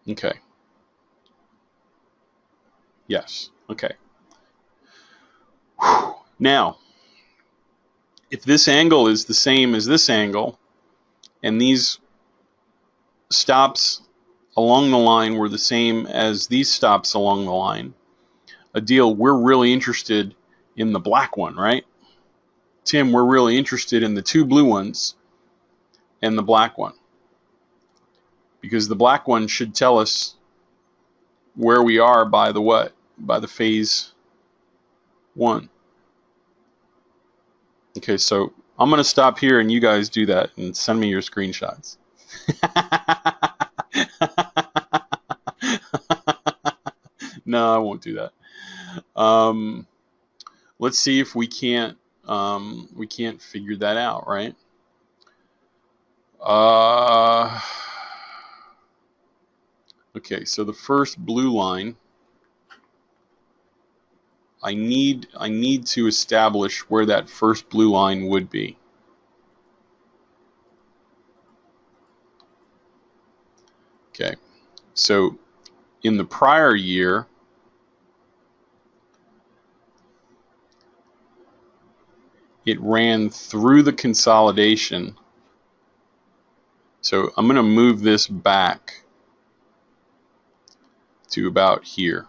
Okay. Yes. Okay. Whew. Now, if this angle is the same as this angle, and these stops along the line were the same as these stops along the line, Adil, we're really interested in the black one, right? Tim, we're really interested in the two blue ones and the black one, because the black one should tell us where we are by the what? By the phase 1. Okay, so I'm going to stop here and you guys do that and send me your screenshots. No, I won't do that. Let's see if we can't figure that out, right? Okay, so the first blue line, I need to establish where that first blue line would be. Okay, so in the prior year, it ran through the consolidation. So I'm going to move this back to about here.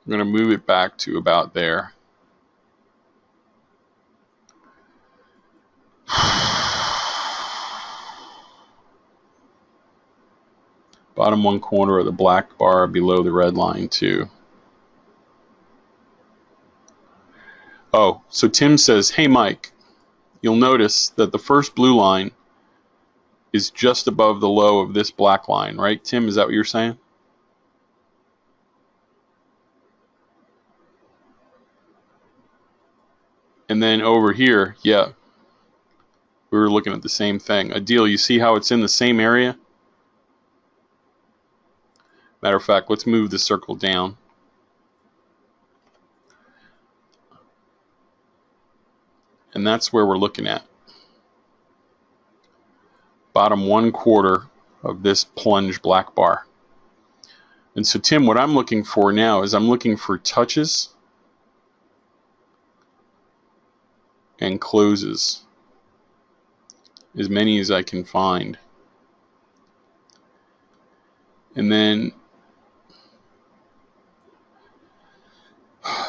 I'm going to move it back to about there. Bottom one corner of the black bar below the red line too. Oh, so Tim says, hey Mike, you'll notice that the first blue line is just above the low of this black line, right? Tim, is that what you're saying? And then over here, yeah, we were looking at the same thing. Adil, you see how it's in the same area? Matter of fact, let's move the circle down. And that's where we're looking at. Bottom 1/4 of this plunge black bar. And so, Tim, what I'm looking for now is I'm looking for touches and closes, as many as I can find. And then,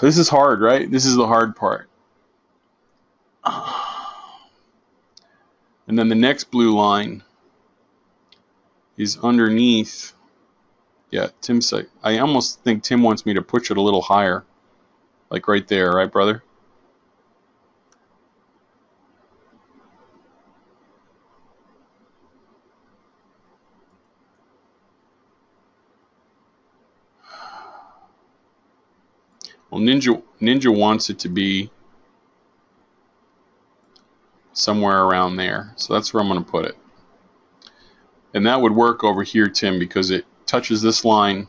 this is hard, right? This is the hard part. And then the next blue line is underneath. Yeah, Tim's like, I almost think Tim wants me to push it a little higher. Like right there, right, brother? Well, Ninja wants it to be somewhere around there. So that's where I'm going to put it. And that would work over here, Tim, because it touches this line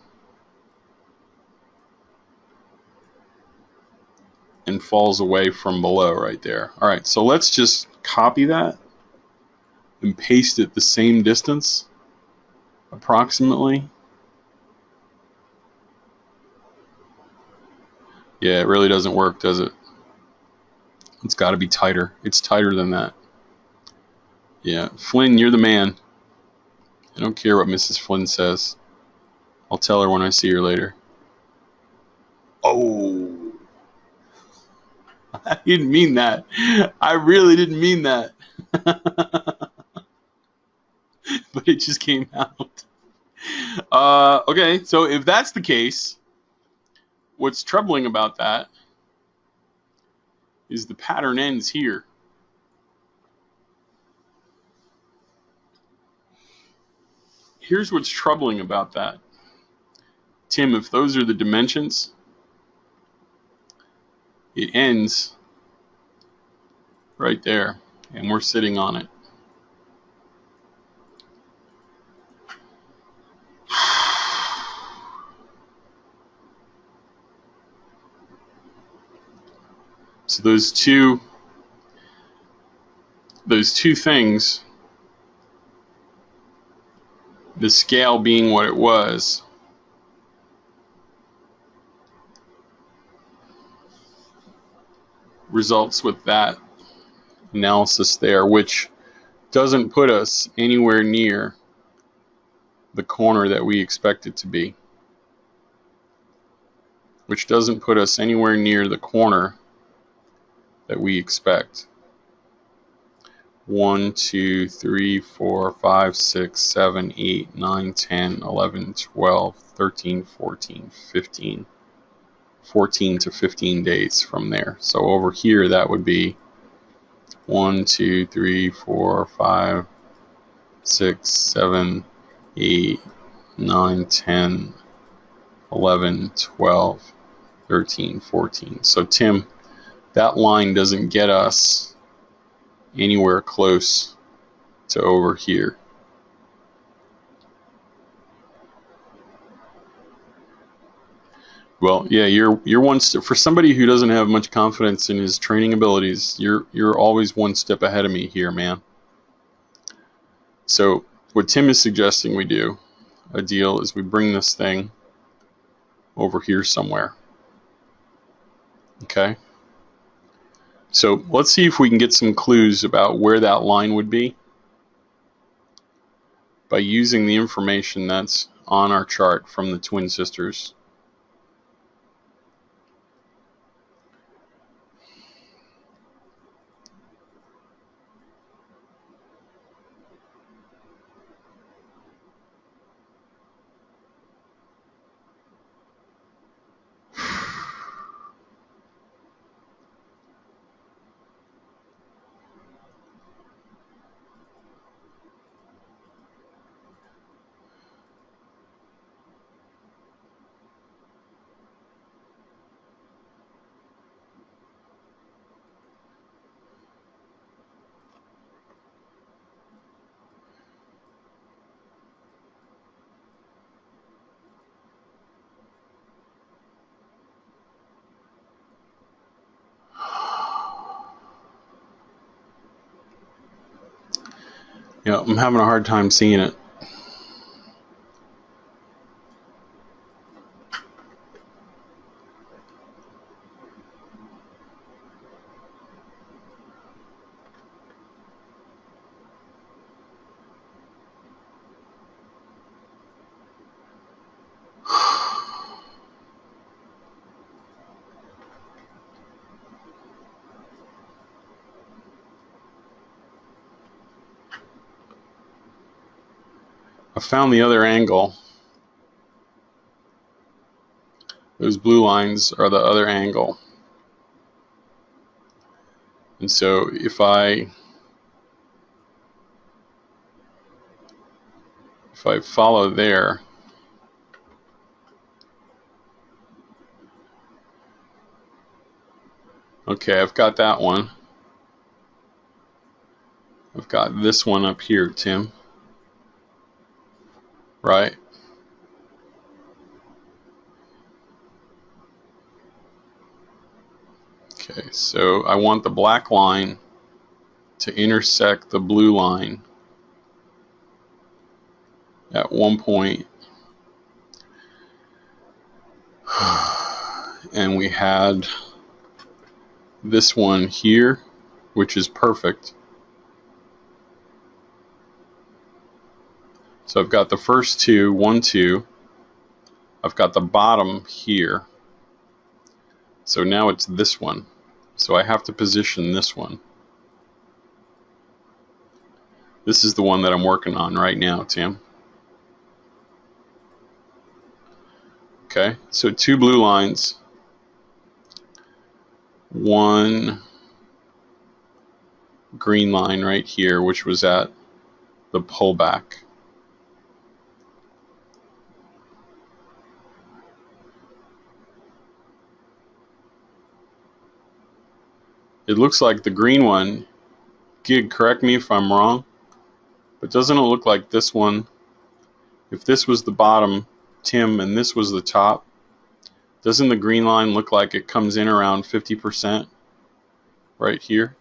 and falls away from below right there. All right, so let's just copy that and paste it the same distance, approximately. Yeah, it really doesn't work, does it? It's got to be tighter. It's tighter than that. Yeah, Flynn, you're the man. I don't care what Mrs. Flynn says. I'll tell her when I see her later. Oh, I didn't mean that. I really didn't mean that. But it just came out. Okay, so if that's the case, what's troubling about that is the pattern ends here. Here's what's troubling about that. Tim, if those are the dimensions, it ends right there, and we're sitting on it. So those two things, the scale being what it was, results with that analysis there, which doesn't put us anywhere near the corner that we expect it to be, which doesn't put us anywhere near the corner that we expect. 1, 2, 3, 4, 5, 6, 7, 8, 9, 10, 11, 12, 13, 14, 15. 14 to 15 days from there. So over here, that would be 1, 2, 3, 4, 5, 6, 7, 8, 9, 10, 11, 12, 13, 14. So Tim, that line doesn't get us anywhere close to over here. Well, yeah, you're one step for somebody who doesn't have much confidence in his training abilities. You're always one step ahead of me here, man. So what Tim is suggesting we do, a deal, is we bring this thing over here somewhere. Okay. So let's see if we can get some clues about where that line would be by using the information that's on our chart from the twin sisters. Yeah, I'm having a hard time seeing it. I found the other angle. Those blue lines are the other angle. And so if I follow there, okay, I've got that one. I've got this one up here, Tim. Right? Okay, so I want the black line to intersect the blue line at one point. And we had this one here, which is perfect. So I've got the first two, 1, 2. I've got the bottom here. So now it's this one. So I have to position this one. This is the one that I'm working on right now, Tim. Okay, so 2 blue lines, 1 green line right here, which was at the pullback. It looks like the green one, Gig, correct me if I'm wrong, but doesn't it look like this one, if this was the bottom, Tim, and this was the top, doesn't the green line look like it comes in around 50% right here?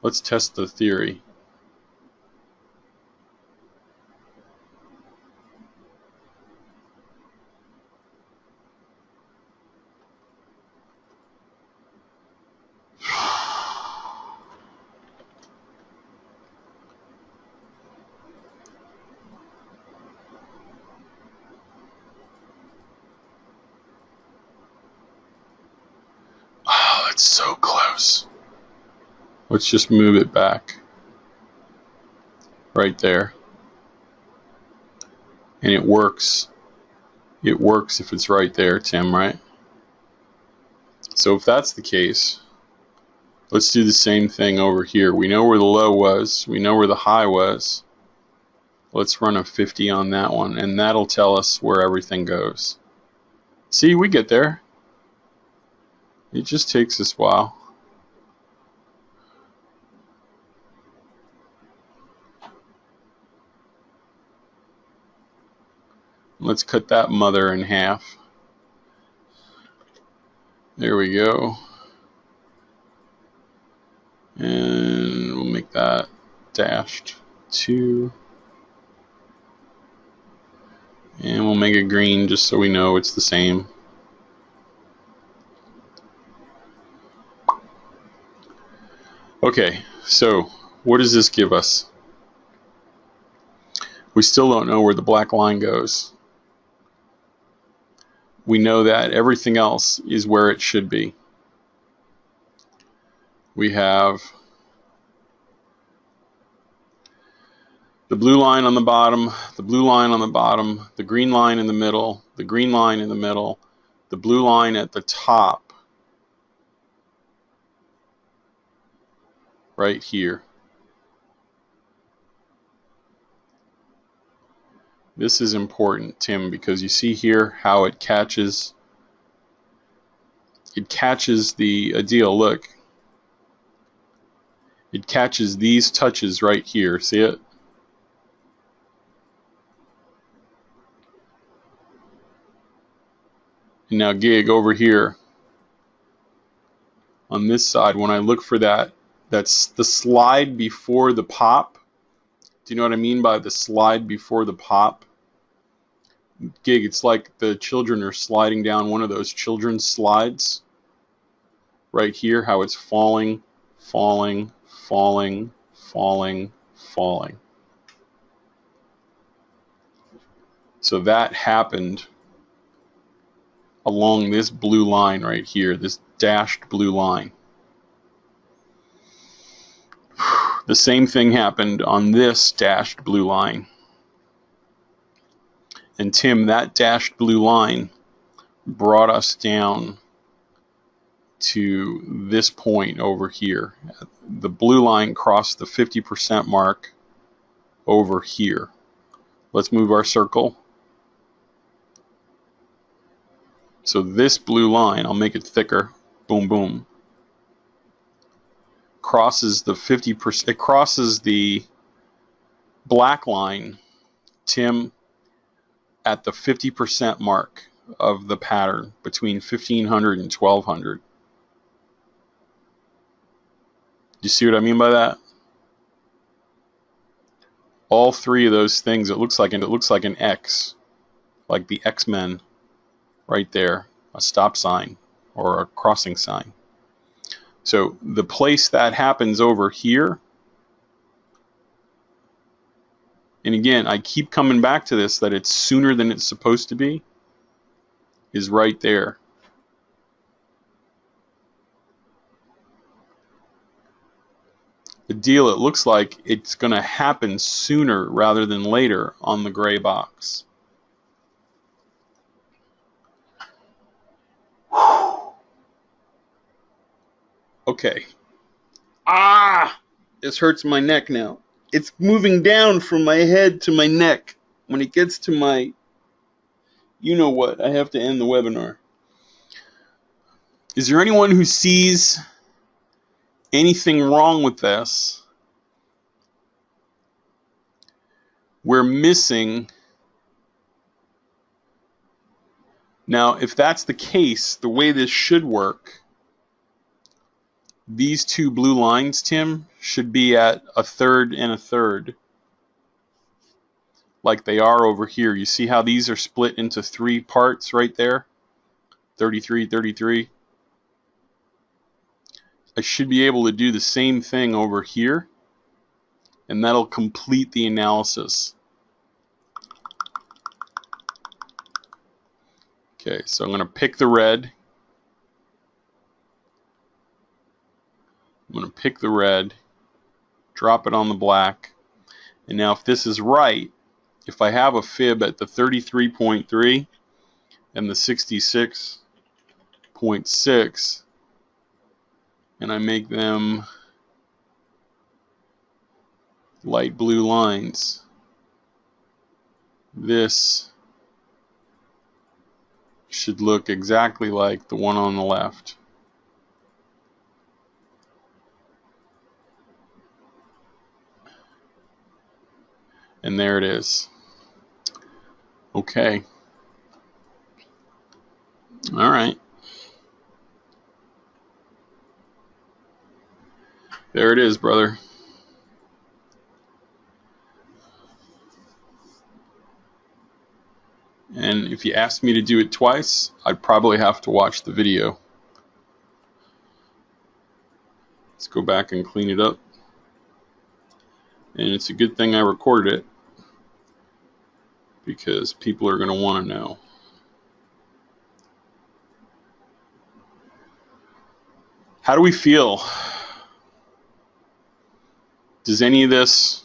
Let's test the theory. Oh, that's so close. Let's just move it back. Right there. And it works. It works if it's right there, Tim, right? So if that's the case, let's do the same thing over here. We know where the low was. We know where the high was. Let's run a 50 on that one, and that'll tell us where everything goes. See, we get there. It just takes us a while. Let's cut that mother in half. There we go. And we'll make that dashed 2. And we'll make it green just so we know it's the same. Okay, so what does this give us? We still don't know where the black line goes. We know that everything else is where it should be. We have the blue line on the bottom, the blue line on the bottom, the green line in the middle, the green line in the middle, the blue line at the top, right here. This is important, Tim, because you see here how it catches the deal. Look, it catches these touches right here. See it? And now, Gig, over here on this side, when I look for that That's the slide before the pop. Do you know what I mean by the slide before the pop? Gig, it's like the children are sliding down one of those children's slides. Right here, how it's falling, falling, falling, falling, falling. So that happened along this blue line right here, this dashed blue line. The same thing happened on this dashed blue line. And Tim, that dashed blue line brought us down to this point over here. The blue line crossed the 50% mark over here. Let's move our circle. So this blue line, I'll make it thicker, boom, boom, crosses the 50%, it crosses the black line, Tim, at the 50% mark of the pattern between 1500 and 1200. Do you see what I mean by that? All three of those things, it looks like an X, like the X-Men right there, a stop sign or a crossing sign. So the place that happens over here, and again, I keep coming back to this, that it's sooner than it's supposed to be, is right there. The deal, it looks like it's going to happen sooner rather than later on the gray box. Okay. This hurts my neck now. It's moving down from my head to my neck. When it gets to my, you know what, I have to end the webinar. Is there anyone who sees anything wrong with this? We're missing. Now, if that's the case, the way this should work, these two blue lines, Tim, should be at a third and a third, like they are over here. You see how these are split into three parts right there? 33, 33. I should be able to do the same thing over here, and that'll complete the analysis. Okay, so I'm going to pick the red. I'm going to pick the red, drop it on the black, and now if this is right, if I have a fib at the 33.3 and the 66.6, and I make them light blue lines, this should look exactly like the one on the left. And there it is. Okay. All right. There it is, brother. And if you asked me to do it twice, I'd probably have to watch the video. Let's go back and clean it up. And it's a good thing I recorded it, because people are going to want to know. How do we feel? Does any of this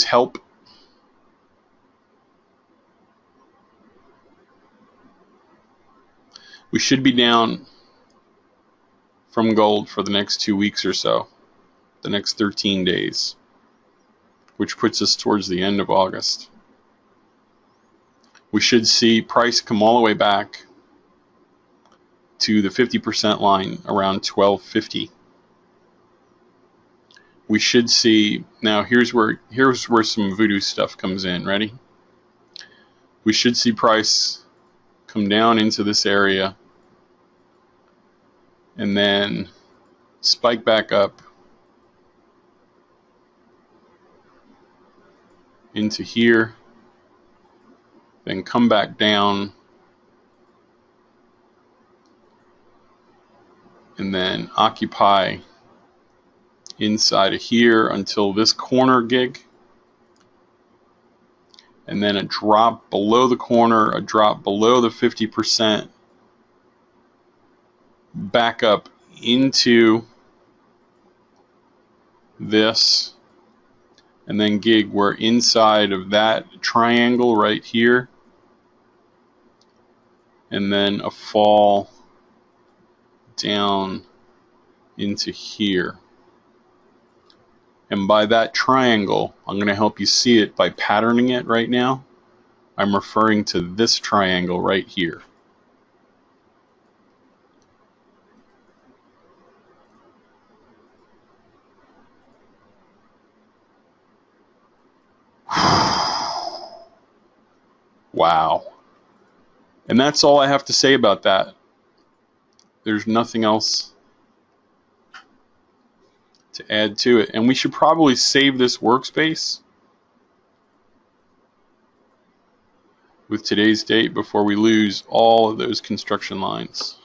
help? We should be down from gold for the next 2 weeks or so, the next 13 days, which puts us towards the end of August. We should see price come all the way back to the 50% line around 1250. We should see, now here's where some voodoo stuff comes in. Ready? We should see price come down into this area and then spike back up into here, then come back down, and then occupy inside of here until this corner gig, and then a drop below the corner, a drop below the 50%, back up into this, and then gig we're inside of that triangle right here, and then a fall down into here. And by that triangle, I'm going to help you see it by patterning it right now. I'm referring to this triangle right here. Wow. And that's all I have to say about that. There's nothing else to add to it. And we should probably save this workspace with today's date before we lose all of those construction lines.